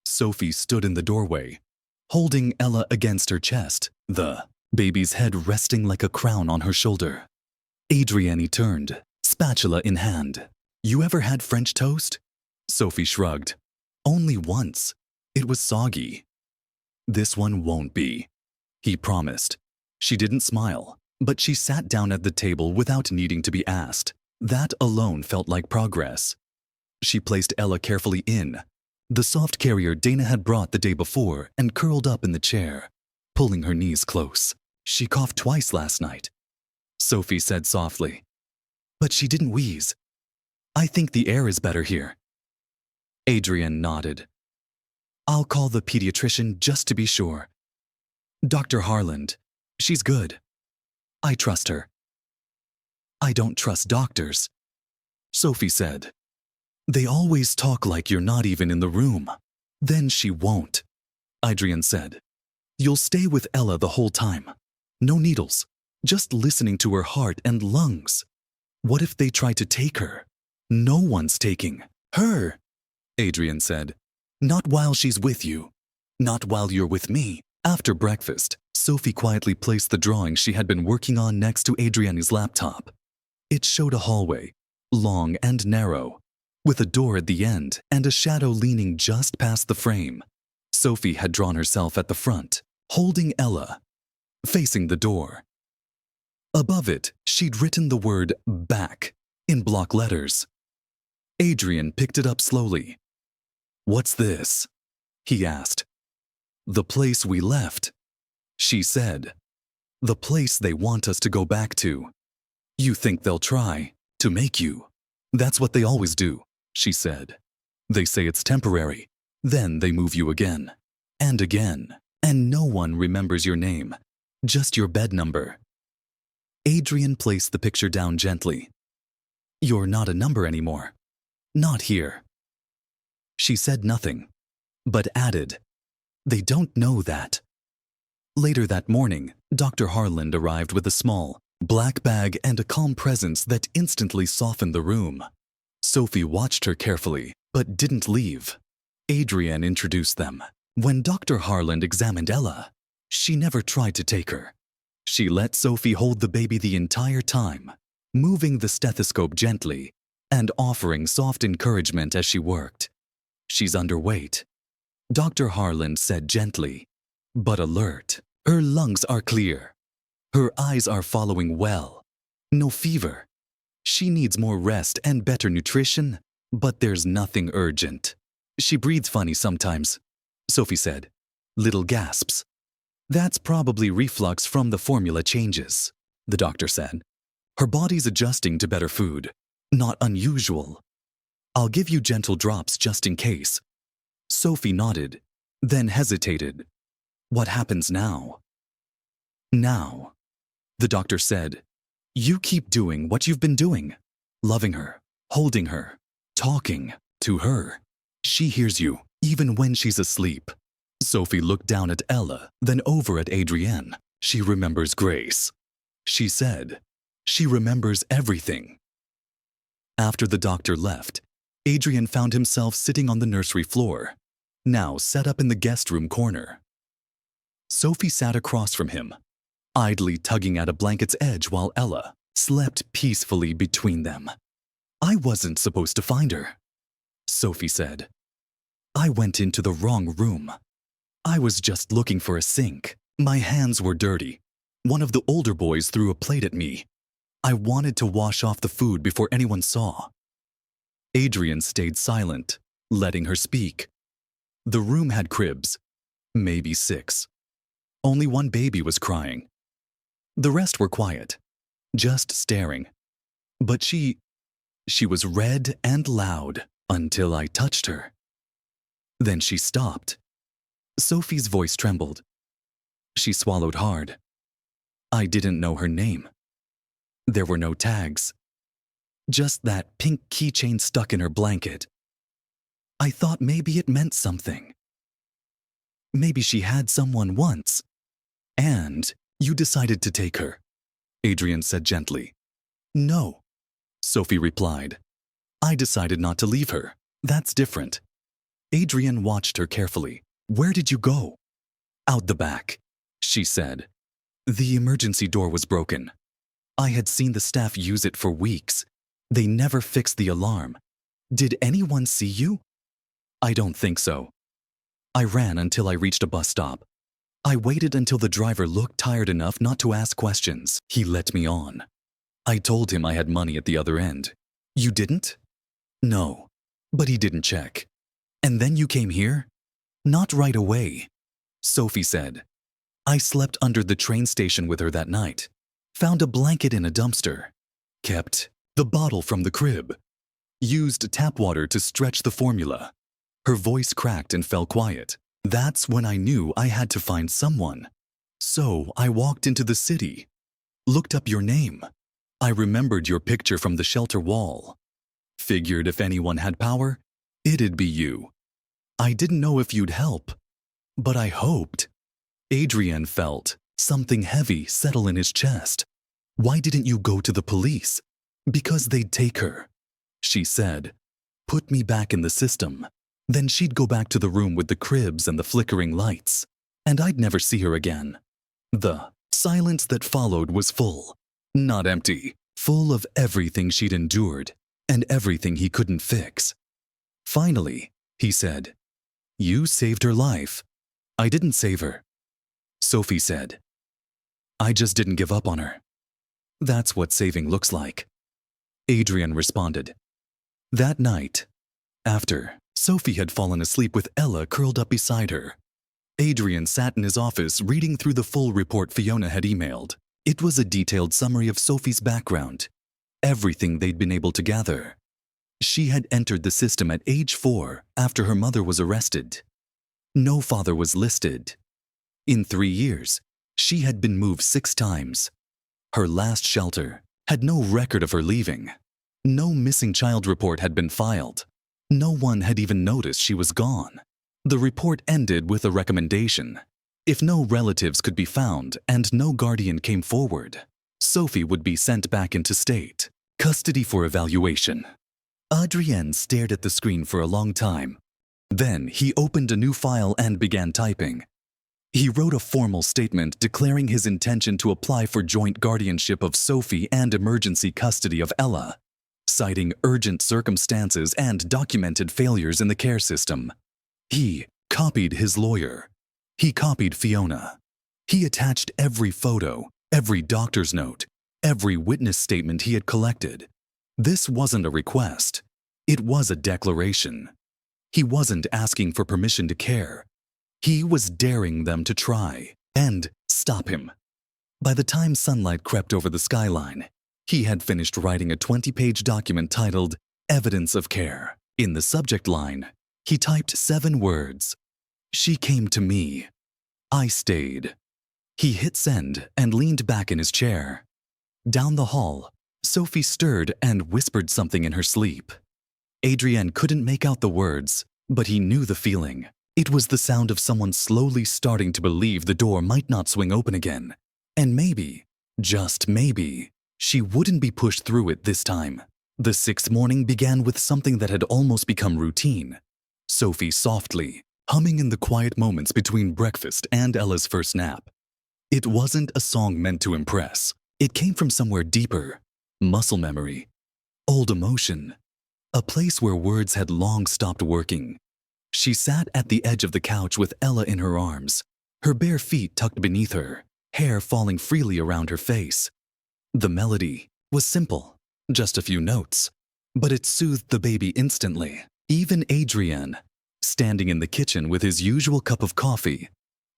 Sophie stood in the doorway, holding Ella against her chest, the baby's head resting like a crown on her shoulder. Adrienne turned, spatula in hand. You ever had French toast? Sophie shrugged. Only once. It was soggy. This one won't be, he promised. She didn't smile, but she sat down at the table without needing to be asked. That alone felt like progress. She placed Ella carefully in, the soft carrier Dana had brought the day before, and curled up in the chair, pulling her knees close. She coughed twice last night, Sophie said softly. But she didn't wheeze. I think the air is better here. Adrienne nodded. I'll call the pediatrician just to be sure. Dr. Harland. She's good. I trust her. I don't trust doctors, Sophie said. They always talk like you're not even in the room. Then she won't, Adrienne said. You'll stay with Ella the whole time. No needles, just listening to her heart and lungs. What if they try to take her? No one's taking her, Adrienne said. Not while she's with you. Not while you're with me. After breakfast, Sophie quietly placed the drawing she had been working on next to Adrienne's laptop. It showed a hallway, long and narrow, with a door at the end and a shadow leaning just past the frame. Sophie had drawn herself at the front, holding Ella, facing the door. Above it, she'd written the word back in block letters. Adrienne picked it up slowly. What's this? He asked. The place we left, she said. The place they want us to go back to. You think they'll try to make you? That's what they always do, she said. They say it's temporary, then they move you again, and no one remembers your name, just your bed number. Adrienne placed the picture down gently. You're not a number anymore. Not here. She said nothing, but added, they don't know that. Later that morning, Dr. Harland arrived with a small, black bag and a calm presence that instantly softened the room. Sophie watched her carefully, but didn't leave. Adrienne introduced them. When Dr. Harland examined Ella, she never tried to take her. She let Sophie hold the baby the entire time, moving the stethoscope gently and offering soft encouragement as she worked. She's underweight, Dr. Harland said gently, but alert. Her lungs are clear. Her eyes are following well. No fever. She needs more rest and better nutrition, but there's nothing urgent. She breathes funny sometimes, Sophie said. Little gasps. That's probably reflux from the formula changes, the doctor said. Her body's adjusting to better food. Not unusual. I'll give you gentle drops just in case. Sophie nodded, then hesitated. What happens now? Now, the doctor said, you keep doing what you've been doing. Loving her, holding her, talking to her. She hears you, even when she's asleep. Sophie looked down at Ella, then over at Adrienne. She remembers Grace. She said, she remembers everything. After the doctor left, Adrienne found himself sitting on the nursery floor, now set up in the guest room corner. Sophie sat across from him, idly tugging at a blanket's edge while Ella slept peacefully between them. I wasn't supposed to find her, Sophie said. I went into the wrong room. I was just looking for a sink. My hands were dirty. One of the older boys threw a plate at me. I wanted to wash off the food before anyone saw. Adrienne stayed silent, letting her speak. The room had cribs, maybe 6. Only one baby was crying. The rest were quiet, just staring. But she was red and loud until I touched her. Then she stopped. Sophie's voice trembled. She swallowed hard. I didn't know her name. There were no tags. Just that pink keychain stuck in her blanket. I thought maybe it meant something. Maybe she had someone once. And you decided to take her, Adrienne said gently. No, Sophie replied. I decided not to leave her. That's different. Adrienne watched her carefully. Where did you go? Out the back, she said. The emergency door was broken. I had seen the staff use it for weeks. They never fixed the alarm. Did anyone see you? I don't think so. I ran until I reached a bus stop. I waited until the driver looked tired enough not to ask questions. He let me on. I told him I had money at the other end. You didn't? No, but he didn't check. And then you came here? Not right away, Sophie said. I slept under the train station with her that night. Found a blanket in a dumpster. Kept the bottle from the crib. Used tap water to stretch the formula. Her voice cracked and fell quiet. That's when I knew I had to find someone. So I walked into the city. Looked up your name. I remembered your picture from the shelter wall. Figured if anyone had power, it'd be you. I didn't know if you'd help, but I hoped. Adrian felt something heavy settle in his chest. Why didn't you go to the police? Because they'd take her, she said. Put me back in the system. Then she'd go back to the room with the cribs and the flickering lights, and I'd never see her again. The silence that followed was full, not empty, full of everything she'd endured and everything he couldn't fix. Finally, he said, You saved her life. I didn't save her, Sophie said. I just didn't give up on her. That's what saving looks like, Adrian responded. That night, after Sophie had fallen asleep with Ella curled up beside her, Adrian sat in his office reading through the full report Fiona had emailed. It was a detailed summary of Sophie's background, everything they'd been able to gather. She had entered the system at age 4 after her mother was arrested. No father was listed. In 3 years, she had been moved 6 times. Her last shelter had no record of her leaving. No missing child report had been filed. No one had even noticed she was gone. The report ended with a recommendation. If no relatives could be found and no guardian came forward, Sophie would be sent back into state custody for evaluation. Adrien stared at the screen for a long time. Then he opened a new file and began typing. He wrote a formal statement declaring his intention to apply for joint guardianship of Sophie and emergency custody of Ella, citing urgent circumstances and documented failures in the care system. He copied his lawyer. He copied Fiona. He attached every photo, every doctor's note, every witness statement he had collected. This wasn't a request. It was a declaration. He wasn't asking for permission to care. He was daring them to try and stop him. By the time sunlight crept over the skyline, he had finished writing a 20-page document titled Evidence of Care. In the subject line, he typed 7 words. She came to me. I stayed. He hit send and leaned back in his chair. Down the hall, Sophie stirred and whispered something in her sleep. Adrien couldn't make out the words, but he knew the feeling. It was the sound of someone slowly starting to believe the door might not swing open again. And maybe, just maybe, she wouldn't be pushed through it this time. The 6th morning began with something that had almost become routine. Sophie softly, humming in the quiet moments between breakfast and Ella's first nap. It wasn't a song meant to impress. It came from somewhere deeper. Muscle memory. Old emotion. A place where words had long stopped working. She sat at the edge of the couch with Ella in her arms, her bare feet tucked beneath her, hair falling freely around her face. The melody was simple, just a few notes, but it soothed the baby instantly. Even Adrien, standing in the kitchen with his usual cup of coffee,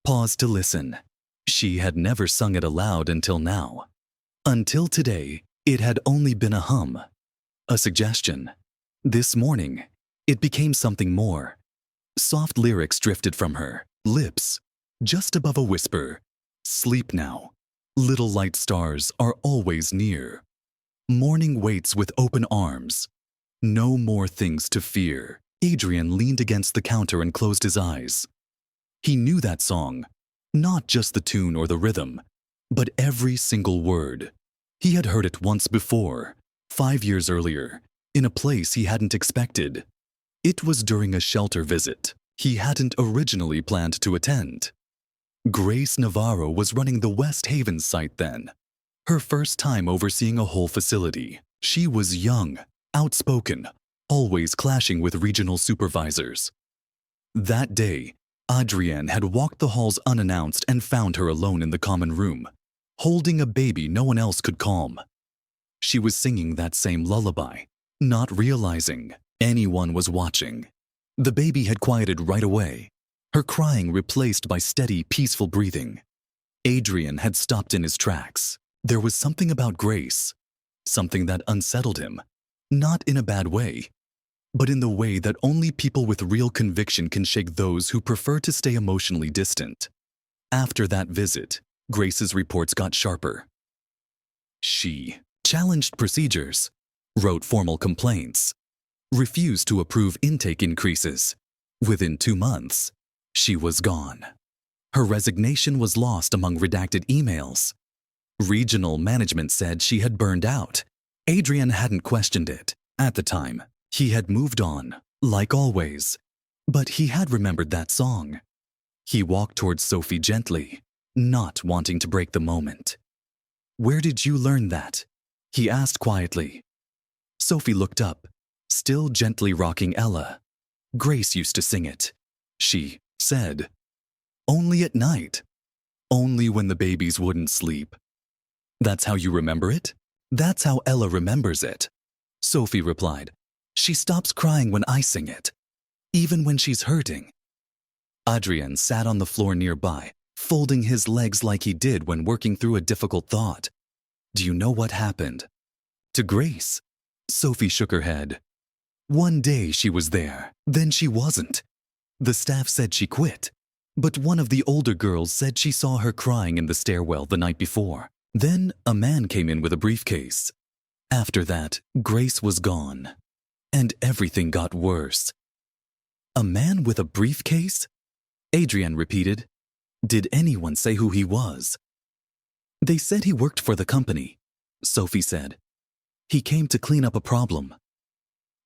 paused to listen. She had never sung it aloud until now. Until today, it had only been a hum, a suggestion. This morning, it became something more. Soft lyrics drifted from her lips, just above a whisper. Sleep now. Little light stars are always near. Morning waits with open arms. No more things to fear. Adrien leaned against the counter and closed his eyes. He knew that song, not just the tune or the rhythm, but every single word. He had heard it once before, 5 years earlier, in a place he hadn't expected. It was during a shelter visit he hadn't originally planned to attend. Grace Navarro was running the West Haven site then. Her first time overseeing a whole facility. She was young, outspoken, always clashing with regional supervisors. That day, Adrienne had walked the halls unannounced and found her alone in the common room, holding a baby no one else could calm. She was singing that same lullaby, not realizing anyone was watching. The baby had quieted right away, her crying replaced by steady, peaceful breathing. Adrian had stopped in his tracks. There was something about Grace, something that unsettled him, not in a bad way, but in the way that only people with real conviction can shake those who prefer to stay emotionally distant. After that visit, Grace's reports got sharper. She challenged procedures, wrote formal complaints, refused to approve intake increases. Within 2 months, she was gone. Her resignation was lost among redacted emails. Regional management said she had burned out. Adrian hadn't questioned it. At the time, he had moved on, like always. But he had remembered that song. He walked towards Sophie gently, not wanting to break the moment. "Where did you learn that?" he asked quietly. Sophie looked up, still gently rocking Ella. "Grace used to sing it," she said. "Only at night. Only when the babies wouldn't sleep." "That's how you remember it?" "That's how Ella remembers it," Sophie replied. "She stops crying when I sing it, even when she's hurting." Adrian sat on the floor nearby, folding his legs like he did when working through a difficult thought. "Do you know what happened to Grace?" Sophie shook her head. "One day she was there, then she wasn't. The staff said she quit, but one of the older girls said she saw her crying in the stairwell the night before. Then a man came in with a briefcase. After that, Grace was gone, and everything got worse." "A man with a briefcase?" Adrian repeated. "Did anyone say who he was?" "They said he worked for the company," Sophie said. "He came to clean up a problem."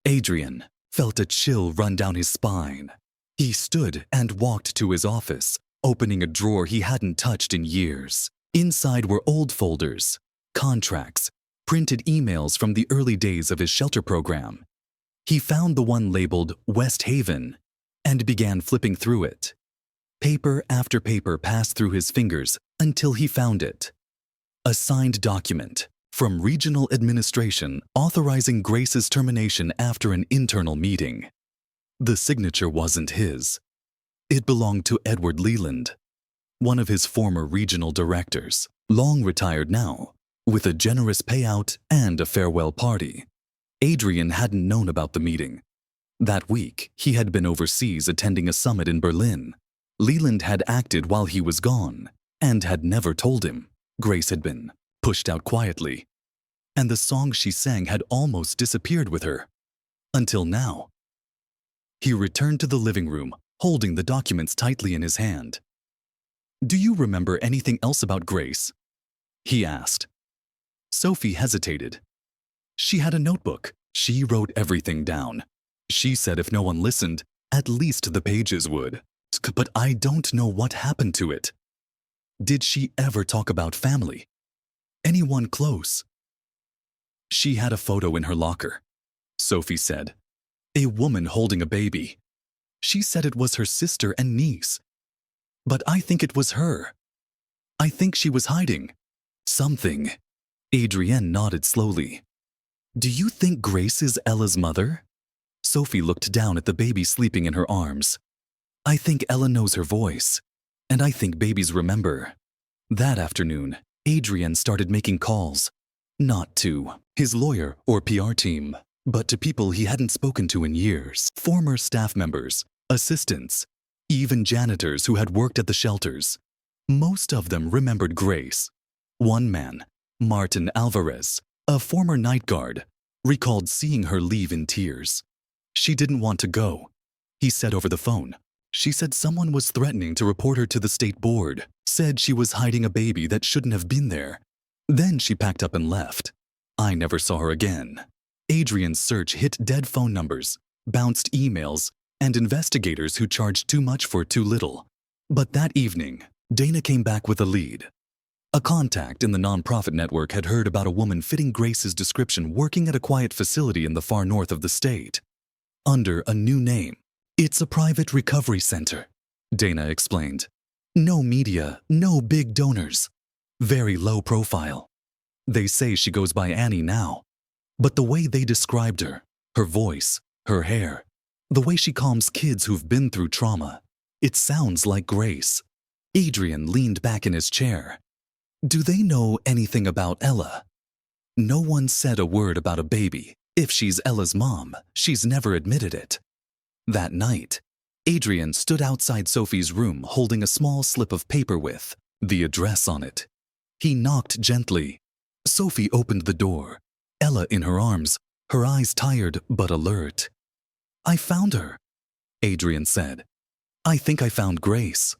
Adrian felt a chill run down his spine. He stood and walked to his office, opening a drawer he hadn't touched in years. Inside were old folders, contracts, printed emails from the early days of his shelter program. He found the one labeled West Haven and began flipping through it. Paper after paper passed through his fingers until he found it. A signed document from regional administration authorizing Grace's termination after an internal meeting. The signature wasn't his. It belonged to Edward Leland, one of his former regional directors, long retired now, with a generous payout and a farewell party. Adrian hadn't known about the meeting. That week, he had been overseas attending a summit in Berlin. Leland had acted while he was gone and had never told him. Grace had been pushed out quietly, and the song she sang had almost disappeared with her. Until now. He returned to the living room, holding the documents tightly in his hand. "Do you remember anything else about Grace?" he asked. Sophie hesitated. She had a notebook. She wrote everything down. She said if no one listened, at least the pages would. "But I don't know what happened to it." "Did she ever talk about family? Anyone close?" "She had a photo in her locker," Sophie said. "A woman holding a baby. She said it was her sister and niece. But I think it was her. I think she was hiding something." Adrienne nodded slowly. "Do you think Grace is Ella's mother?" Sophie looked down at the baby sleeping in her arms. "I think Ella knows her voice, and I think babies remember." That afternoon, Adrian started making calls, not to his lawyer or PR team, but to people he hadn't spoken to in years, former staff members, assistants, even janitors who had worked at the shelters. Most of them remembered Grace. One man, Martin Alvarez, a former night guard, recalled seeing her leave in tears. She didn't want to go, he said over the phone. She said someone was threatening to report her to the state board, said she was hiding a baby that shouldn't have been there. Then she packed up and left. I never saw her again. Adrian's search hit dead phone numbers, bounced emails, and investigators who charged too much for too little. But that evening, Dana came back with a lead. A contact in the nonprofit network had heard about a woman fitting Grace's description working at a quiet facility in the far north of the state. Under a new name. It's a private recovery center, Dana explained. No media, no big donors. Very low profile. They say she goes by Annie now. But the way they described her, her voice, her hair, the way she calms kids who've been through trauma, it sounds like Grace. Adrian leaned back in his chair. Do they know anything about Ella? No one said a word about a baby. If she's Ella's mom, she's never admitted it. That night, Adrian stood outside Sophie's room holding a small slip of paper with the address on it. He knocked gently. Sophie opened the door, Ella in her arms, her eyes tired but alert. I found her, Adrian said. I think I found Grace.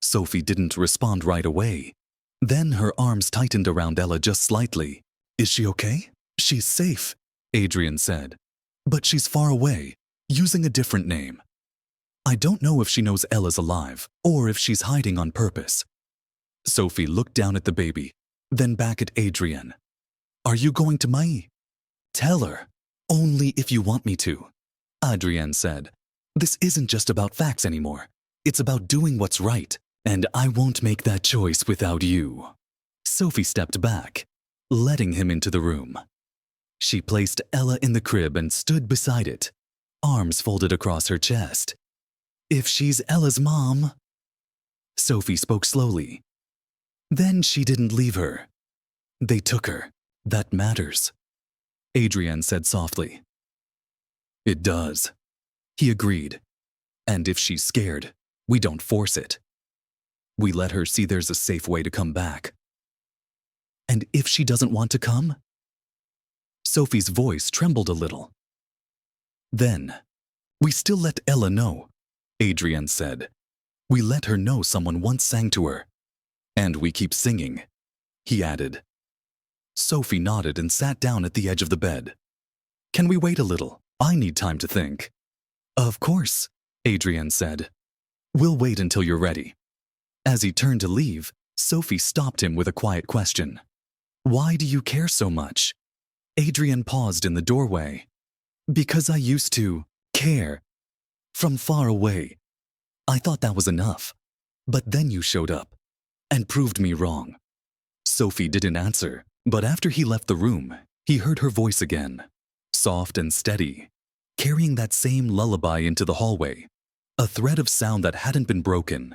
Sophie didn't respond right away. Then her arms tightened around Ella just slightly. Is she okay? She's safe, Adrian said. But she's far away, using a different name. I don't know if she knows Ella's alive or if she's hiding on purpose. Sophie looked down at the baby, then back at Adrian. Are you going to Mai? Tell her. Only if you want me to, Adrian said. This isn't just about facts anymore. It's about doing what's right, and I won't make that choice without you. Sophie stepped back, letting him into the room. She placed Ella in the crib and stood beside it, arms folded across her chest. If she's Ella's mom, Sophie spoke slowly. Then she didn't leave her. They took her. That matters, Adrian said softly. It does, he agreed. And if she's scared, we don't force it. We let her see there's a safe way to come back. And if she doesn't want to come? Sophie's voice trembled a little. Then, we still let Ella know, Adrian said. We let her know someone once sang to her. And we keep singing, he added. Sophie nodded and sat down at the edge of the bed. Can we wait a little? I need time to think. Of course, Adrian said. We'll wait until you're ready. As he turned to leave, Sophie stopped him with a quiet question. Why do you care so much? Adrian paused in the doorway. Because I used to care. From far away. I thought that was enough. But then you showed up and proved me wrong. Sophie didn't answer, but after he left the room, he heard her voice again, soft and steady, carrying that same lullaby into the hallway, a thread of sound that hadn't been broken.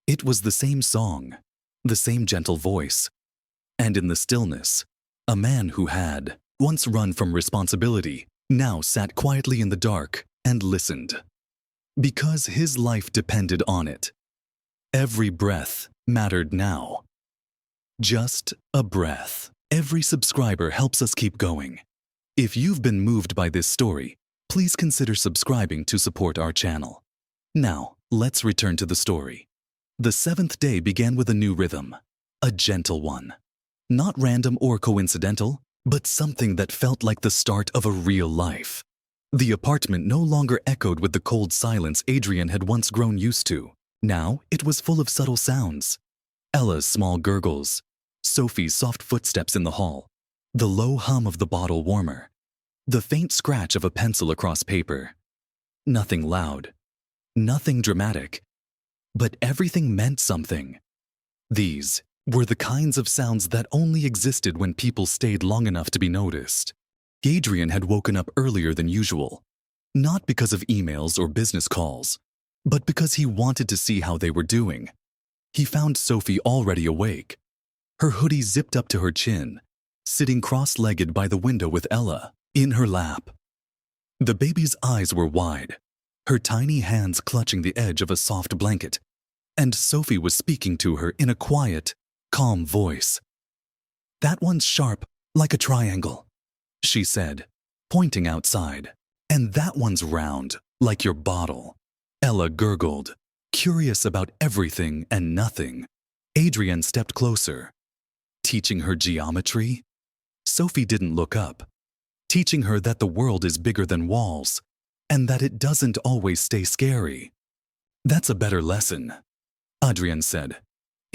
It was the same song, the same gentle voice, and in the stillness, a man who had once run from responsibility now sat quietly in the dark and listened. Because his life depended on it. Every breath mattered now. Just a breath. Every subscriber helps us keep going. If you've been moved by this story, please consider subscribing to support our channel. Now, let's return to the story. The seventh day began with a new rhythm, a gentle one. Not random or coincidental, but something that felt like the start of a real life. The apartment no longer echoed with the cold silence Adrian had once grown used to. Now it was full of subtle sounds. Ella's small gurgles, Sophie's soft footsteps in the hall, the low hum of the bottle warmer, the faint scratch of a pencil across paper. Nothing loud, nothing dramatic, but everything meant something. These were the kinds of sounds that only existed when people stayed long enough to be noticed. Adrian had woken up earlier than usual, not because of emails or business calls, but because he wanted to see how they were doing. He found Sophie already awake, her hoodie zipped up to her chin, sitting cross-legged by the window with Ella in her lap. The baby's eyes were wide, her tiny hands clutching the edge of a soft blanket, and Sophie was speaking to her in a quiet, calm voice. That one's sharp, like a triangle, she said, pointing outside. And that one's round, like your bottle. Ella gurgled, curious about everything and nothing. Adrian stepped closer. Teaching her geometry? Sophie didn't look up. Teaching her that the world is bigger than walls, and that it doesn't always stay scary. That's a better lesson, Adrian said.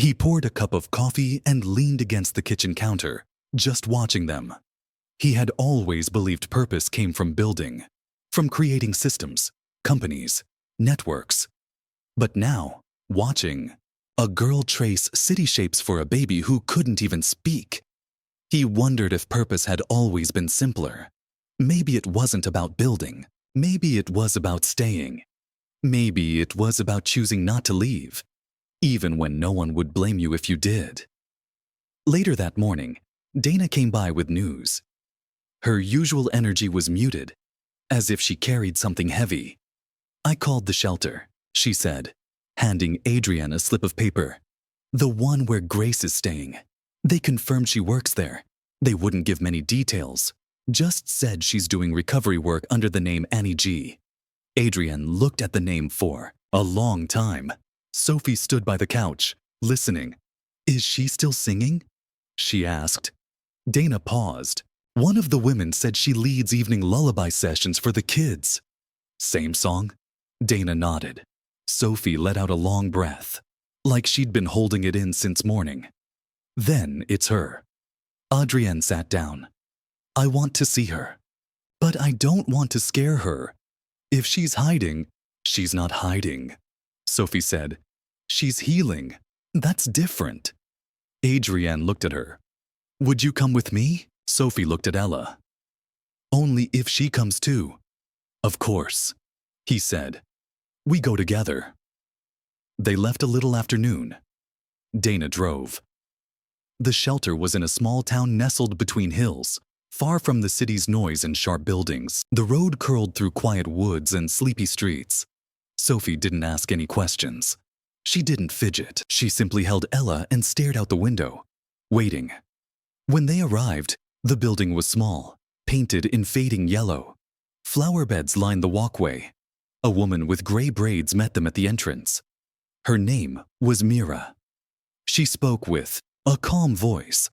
He poured a cup of coffee and leaned against the kitchen counter, just watching them. He had always believed purpose came from building, from creating systems, companies, networks. But now, watching a girl trace city shapes for a baby who couldn't even speak, he wondered if purpose had always been simpler. Maybe it wasn't about building. Maybe it was about staying. Maybe it was about choosing not to leave, even when no one would blame you if you did. Later that morning, Dana came by with news. Her usual energy was muted, as if she carried something heavy. "I called the shelter," she said, handing Adrienne a slip of paper. "The one where Grace is staying. They confirmed she works there. They wouldn't give many details, just said she's doing recovery work under the name Annie G." Adrienne looked at the name for a long time. Sophie stood by the couch, listening. "Is she still singing?" she asked. Dana paused. "One of the women said she leads evening lullaby sessions for the kids." "Same song?" Dana nodded. Sophie let out a long breath, like she'd been holding it in since morning. "Then it's her." Adrienne sat down. "I want to see her. But I don't want to scare her. If she's hiding, she's not hiding," Sophie said. "She's healing. That's different." Adrienne looked at her. "Would you come with me?" Sophie looked at Ella. "Only if she comes too." "Of course," he said. "We go together." They left a little after noon. Dana drove. The shelter was in a small town nestled between hills, far from the city's noise and sharp buildings. The road curled through quiet woods and sleepy streets. Sophie didn't ask any questions. She didn't fidget. She simply held Ella and stared out the window, waiting. When they arrived, the building was small, painted in fading yellow. Flower beds lined the walkway. A woman with gray braids met them at the entrance. Her name was Mira. She spoke with a calm voice,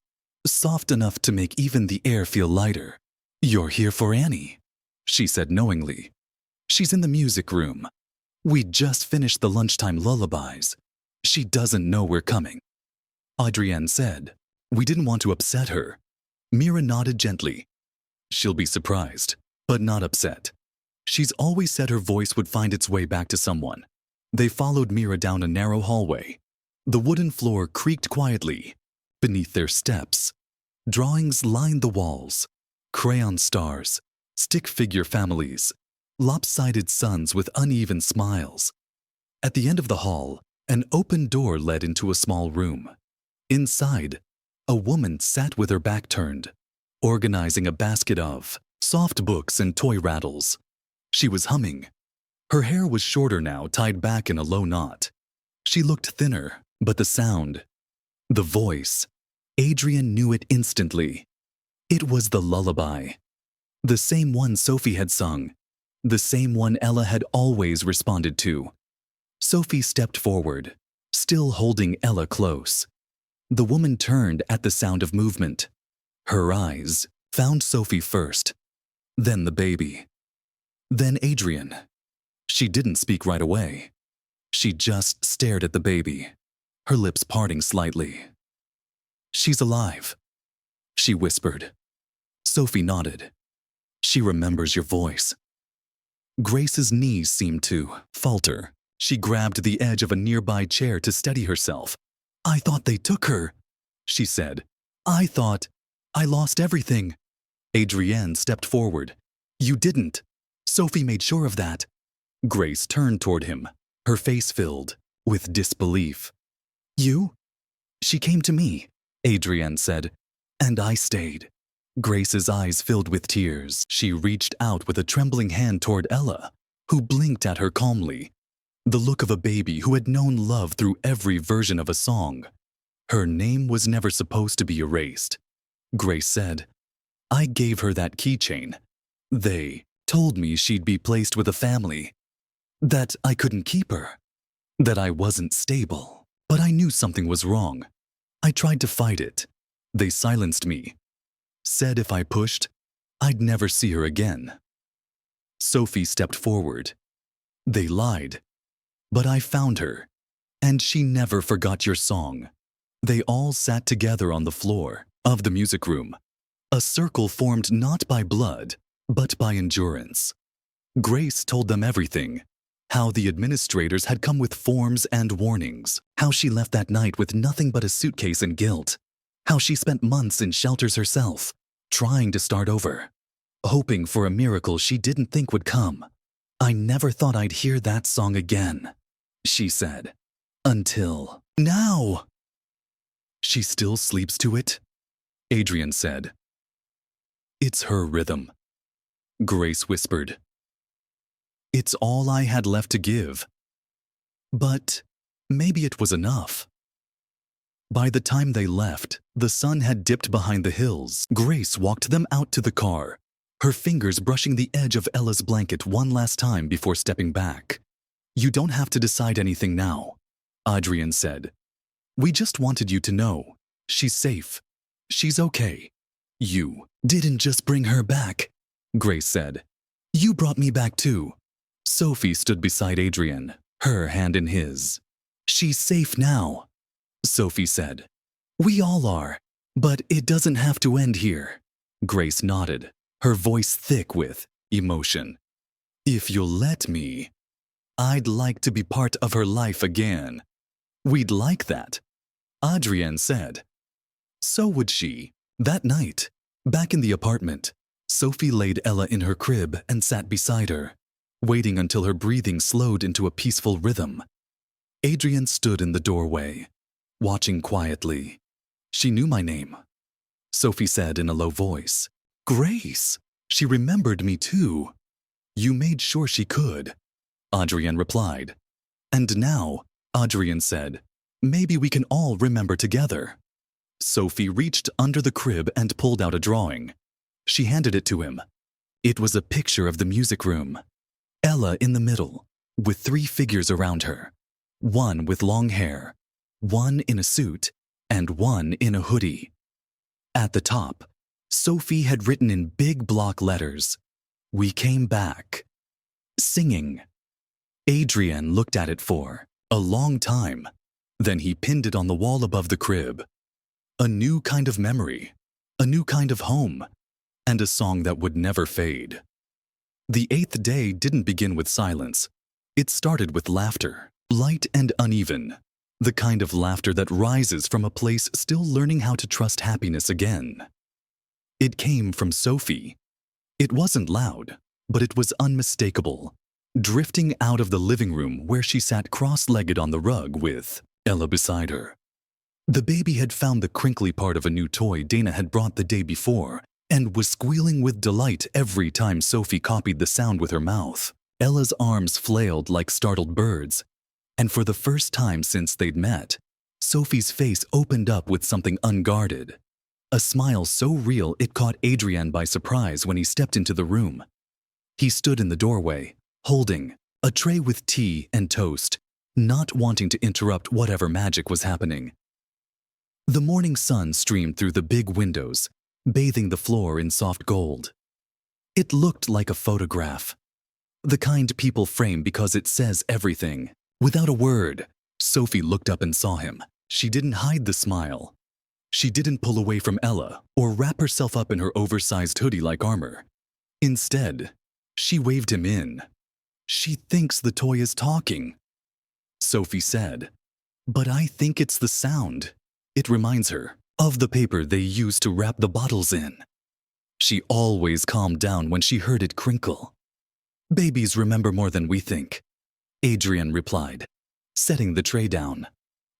soft enough to make even the air feel lighter. "You're here for Annie," she said knowingly. "She's in the music room. We just finished the lunchtime lullabies. She doesn't know we're coming." Adrienne said. "We didn't want to upset her." Mira nodded gently. "She'll be surprised, but not upset. She's always said her voice would find its way back to someone." They followed Mira down a narrow hallway. The wooden floor creaked quietly beneath their steps. Drawings lined the walls. Crayon stars, stick figure families, lopsided suns with uneven smiles. At the end of the hall, an open door led into a small room. Inside, a woman sat with her back turned, organizing a basket of soft books and toy rattles. She was humming. Her hair was shorter now, tied back in a low knot. She looked thinner, but the sound, the voice, Adrienne knew it instantly. It was the lullaby. The same one Sophie had sung. The same one Ella had always responded to. Sophie stepped forward, still holding Ella close. The woman turned at the sound of movement. Her eyes found Sophie first, then the baby, then Adrienne. She didn't speak right away. She just stared at the baby, her lips parting slightly. "She's alive," she whispered. Sophie nodded. "She remembers your voice." Grace's knees seemed to falter. She grabbed the edge of a nearby chair to steady herself. "I thought they took her," she said. I lost everything." Adrienne stepped forward. "You didn't. Sophie made sure of that." Grace turned toward him, her face filled with disbelief. "You?" "She came to me," Adrienne said, "and I stayed." Grace's eyes filled with tears. She reached out with a trembling hand toward Ella, who blinked at her calmly. The look of a baby who had known love through every version of a song. Her name was never supposed to be erased. Grace said, "I gave her that keychain. They told me she'd be placed with a family. That I couldn't keep her. That I wasn't stable. But I knew something was wrong. I tried to fight it. They silenced me. Said if I pushed, I'd never see her again." Sophie stepped forward. "They lied. But I found her. And she never forgot your song." They all sat together on the floor of the music room, a circle formed not by blood, but by endurance. Grace told them everything. How the administrators had come with forms and warnings. How she left that night with nothing but a suitcase and guilt. How she spent months in shelters herself, trying to start over, hoping for a miracle she didn't think would come. I never thought I'd hear that song again, she said. Until now. She still sleeps to it? Adrian said. It's her rhythm, Grace whispered. It's all I had left to give. But maybe it was enough. By the time they left, the sun had dipped behind the hills. Grace walked them out to the car, her fingers brushing the edge of Ella's blanket one last time before stepping back. You don't have to decide anything now, Adrian said. We just wanted you to know. She's safe. She's okay. You didn't just bring her back, Grace said. You brought me back too. Sophie stood beside Adrian, her hand in his. She's safe now, Sophie said. We all are, but it doesn't have to end here. Grace nodded, her voice thick with emotion. If you'll let me, I'd like to be part of her life again. We'd like that, Adrian said. So would she. That night, back in the apartment, Sophie laid Ella in her crib and sat beside her, waiting until her breathing slowed into a peaceful rhythm. Adrian stood in the doorway, watching quietly. She knew my name, Sophie said in a low voice. Grace, she remembered me too. You made sure she could, Adrian replied. And now, Adrian said, maybe we can all remember together. Sophie reached under the crib and pulled out a drawing. She handed it to him. It was a picture of the music room. Ella in the middle, with 3 figures around her. One with long hair, one in a suit, and one in a hoodie. At the top, Sophie had written in big block letters, "We came back." Singing. Adrian looked at it for a long time. Then he pinned it on the wall above the crib. A new kind of memory, a new kind of home, and a song that would never fade. The 8th day didn't begin with silence. It started with laughter, light and uneven, the kind of laughter that rises from a place still learning how to trust happiness again. It came from Sophie. It wasn't loud, but it was unmistakable, drifting out of the living room where she sat cross-legged on the rug with Ella beside her. The baby had found the crinkly part of a new toy Dana had brought the day before and was squealing with delight every time Sophie copied the sound with her mouth. Ella's arms flailed like startled birds, and for the first time since they'd met, Sophie's face opened up with something unguarded. A smile so real it caught Adrian by surprise when he stepped into the room. He stood in the doorway, holding a tray with tea and toast, not wanting to interrupt whatever magic was happening. The morning sun streamed through the big windows, bathing the floor in soft gold. It looked like a photograph, the kind people frame because it says everything. Without a word, Sophie looked up and saw him. She didn't hide the smile. She didn't pull away from Ella or wrap herself up in her oversized hoodie like armor. Instead, she waved him in. She thinks the toy is talking, Sophie said. But I think it's the sound. It reminds her of the paper they used to wrap the bottles in. She always calmed down when she heard it crinkle. Babies remember more than we think, Adrian replied, setting the tray down.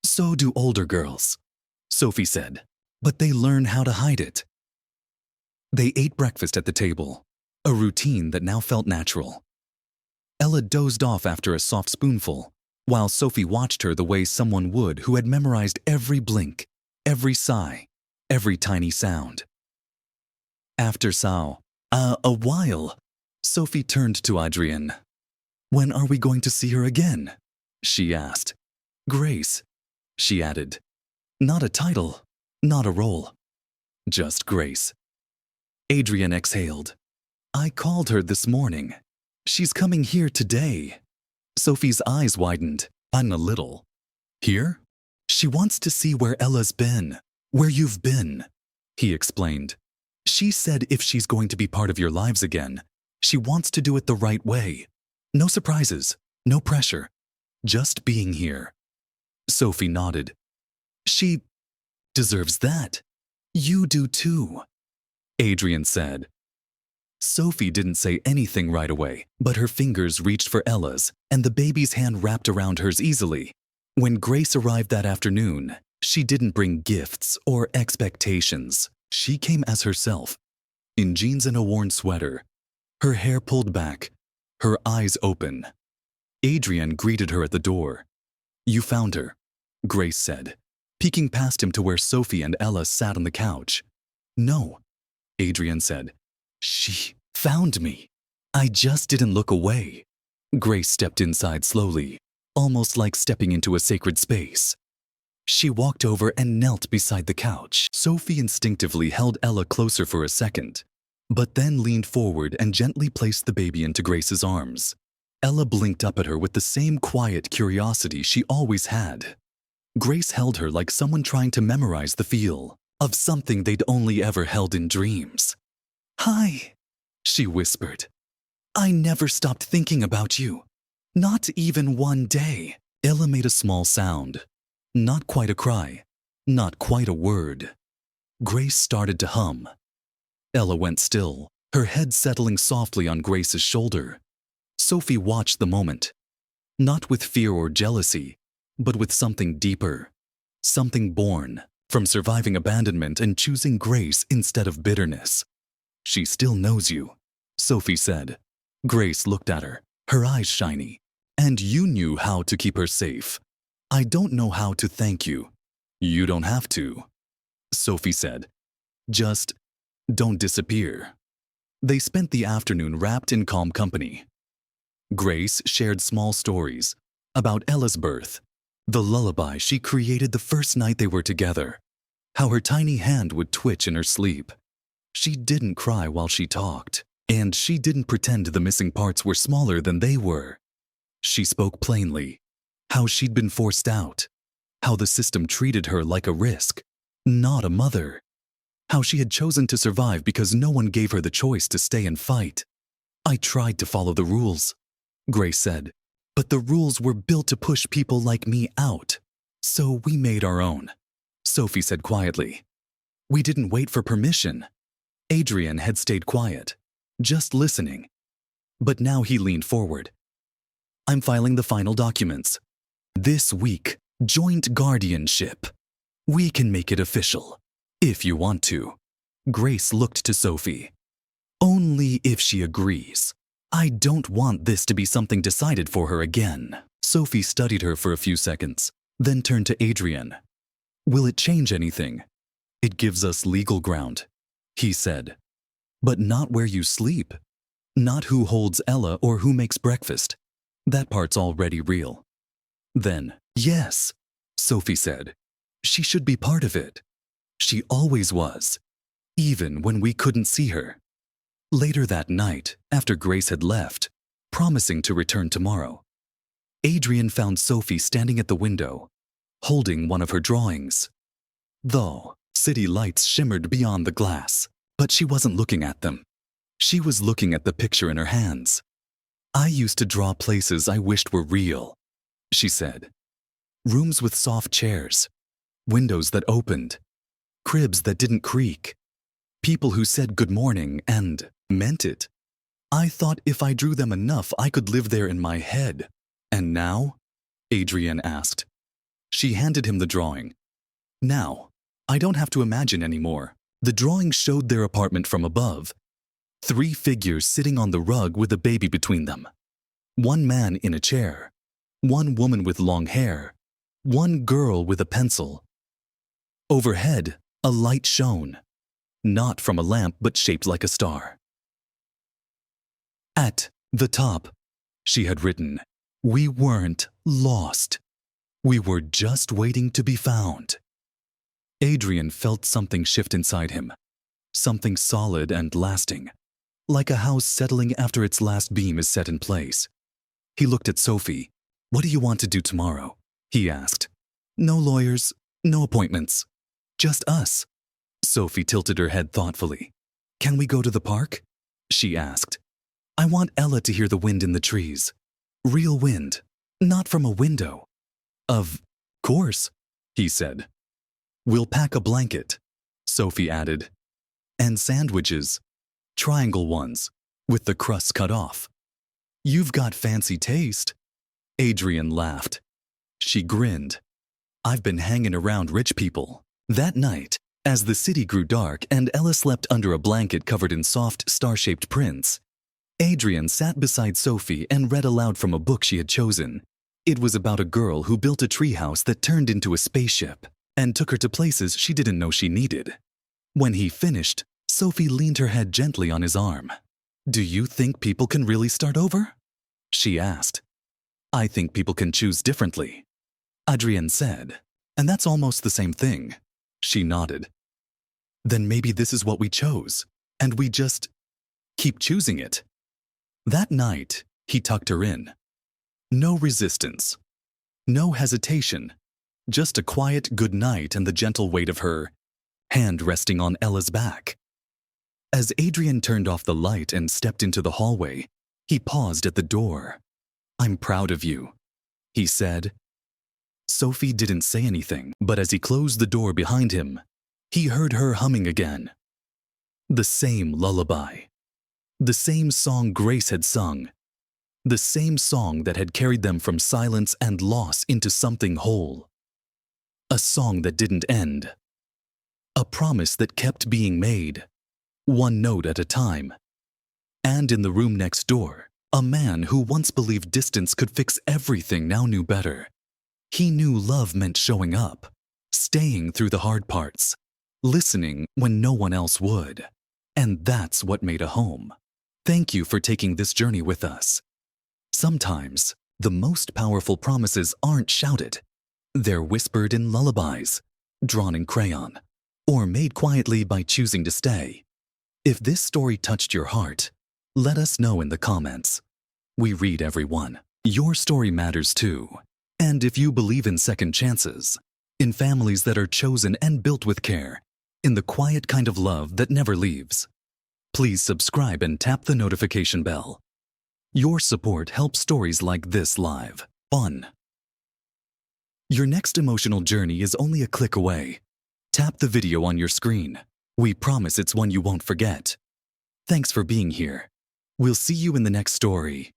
So do older girls, Sophie said, but they learn how to hide it. They ate breakfast at the table, a routine that now felt natural. Ella dozed off after a soft spoonful, while Sophie watched her the way someone would who had memorized every blink, every sigh, every tiny sound. After a while, Sophie turned to Adrian. When are we going to see her again? She asked. Grace, she added. Not a title, not a role. Just Grace. Adrian exhaled. I called her this morning. She's coming here today. Sophie's eyes widened, a little. Here? She wants to see where Ella's been, where you've been, he explained. She said if she's going to be part of your lives again, she wants to do it the right way. No surprises, no pressure, just being here. Sophie nodded. She deserves that. You do too, Adrian said. Sophie didn't say anything right away, but her fingers reached for Ella's, and the baby's hand wrapped around hers easily. When Grace arrived that afternoon, she didn't bring gifts or expectations. She came as herself, in jeans and a worn sweater, her hair pulled back, her eyes open. Adrian greeted her at the door. You found her, Grace said, peeking past him to where Sophie and Ella sat on the couch. No, Adrian said. She found me. I just didn't look away. Grace stepped inside slowly, almost like stepping into a sacred space. She walked over and knelt beside the couch. Sophie instinctively held Ella closer for a second, but then leaned forward and gently placed the baby into Grace's arms. Ella blinked up at her with the same quiet curiosity she always had. Grace held her like someone trying to memorize the feel of something they'd only ever held in dreams. Hi, she whispered. I never stopped thinking about you. Not even one day. Ella made a small sound. Not quite a cry. Not quite a word. Grace started to hum. Ella went still, her head settling softly on Grace's shoulder. Sophie watched the moment. Not with fear or jealousy, but with something deeper. Something born from surviving abandonment and choosing grace instead of bitterness. She still knows you, Sophie said. Grace looked at her, her eyes shiny. And you knew how to keep her safe. I don't know how to thank you. You don't have to, Sophie said. Just don't disappear. They spent the afternoon wrapped in calm company. Grace shared small stories about Ella's birth, the lullaby she created the first night they were together, how her tiny hand would twitch in her sleep. She didn't cry while she talked, and she didn't pretend the missing parts were smaller than they were. She spoke plainly, how she'd been forced out, how the system treated her like a risk, not a mother, how she had chosen to survive because no one gave her the choice to stay and fight. I tried to follow the rules, Grace said, but the rules were built to push people like me out. So we made our own, Sophie said quietly. We didn't wait for permission. Adrian had stayed quiet, just listening. But now he leaned forward. I'm filing the final documents. This week, joint guardianship. We can make it official, if you want to. Grace looked to Sophie. Only if she agrees. I don't want this to be something decided for her again. Sophie studied her for a few seconds, then turned to Adrian. Will it change anything? It gives us legal ground, he said. But not where you sleep. Not who holds Ella or who makes breakfast. That part's already real. Then, yes, Sophie said. She should be part of it. She always was, even when we couldn't see her. Later that night, after Grace had left, promising to return tomorrow, Adrian found Sophie standing at the window, holding one of her drawings. Though city lights shimmered beyond the glass, but she wasn't looking at them. She was looking at the picture in her hands. I used to draw places I wished were real, she said. Rooms with soft chairs, windows that opened, cribs that didn't creak, people who said good morning and meant it. I thought if I drew them enough, I could live there in my head. And now? Adrian asked. She handed him the drawing. Now, I don't have to imagine anymore. The drawing showed their apartment from above. 3 figures sitting on the rug with a baby between them. 1 man in a chair. 1 woman with long hair. 1 girl with a pencil. Overhead, a light shone. Not from a lamp, but shaped like a star. At the top, she had written, we weren't lost. We were just waiting to be found. Adrian felt something shift inside him. Something solid and lasting. Like a house settling after its last beam is set in place. He looked at Sophie. What do you want to do tomorrow? He asked. No lawyers, no appointments. Just us. Sophie tilted her head thoughtfully. Can we go to the park? She asked. I want Ella to hear the wind in the trees. Real wind, not from a window. Of course, he said. We'll pack a blanket, Sophie added. And sandwiches. Triangle ones, with the crusts cut off. You've got fancy taste. Adrian laughed. She grinned. I've been hanging around rich people. That night, as the city grew dark and Ella slept under a blanket covered in soft, star-shaped prints, Adrian sat beside Sophie and read aloud from a book she had chosen. It was about a girl who built a treehouse that turned into a spaceship and took her to places she didn't know she needed. When he finished, Sophie leaned her head gently on his arm. Do you think people can really start over? She asked. I think people can choose differently, Adrian said. And that's almost the same thing. She nodded. Then maybe this is what we chose, and we just keep choosing it. That night, he tucked her in. No resistance. No hesitation. Just a quiet good night and the gentle weight of her hand resting on Ella's back. As Adrian turned off the light and stepped into the hallway, he paused at the door. I'm proud of you, he said. Sophie didn't say anything, but as he closed the door behind him, he heard her humming again. The same lullaby. The same song Grace had sung. The same song that had carried them from silence and loss into something whole. A song that didn't end. A promise that kept being made, one note at a time. And in the room next door, a man who once believed distance could fix everything now knew better. He knew love meant showing up, staying through the hard parts, listening when no one else would. And that's what made a home. Thank you for taking this journey with us. Sometimes, the most powerful promises aren't shouted. They're whispered in lullabies, drawn in crayon, or made quietly by choosing to stay. If this story touched your heart, let us know in the comments. We read every one. Your story matters too. And if you believe in second chances, in families that are chosen and built with care, in the quiet kind of love that never leaves, please subscribe and tap the notification bell. Your support helps stories like this live on. Your next emotional journey is only a click away. Tap the video on your screen. We promise it's one you won't forget. Thanks for being here. We'll see you in the next story.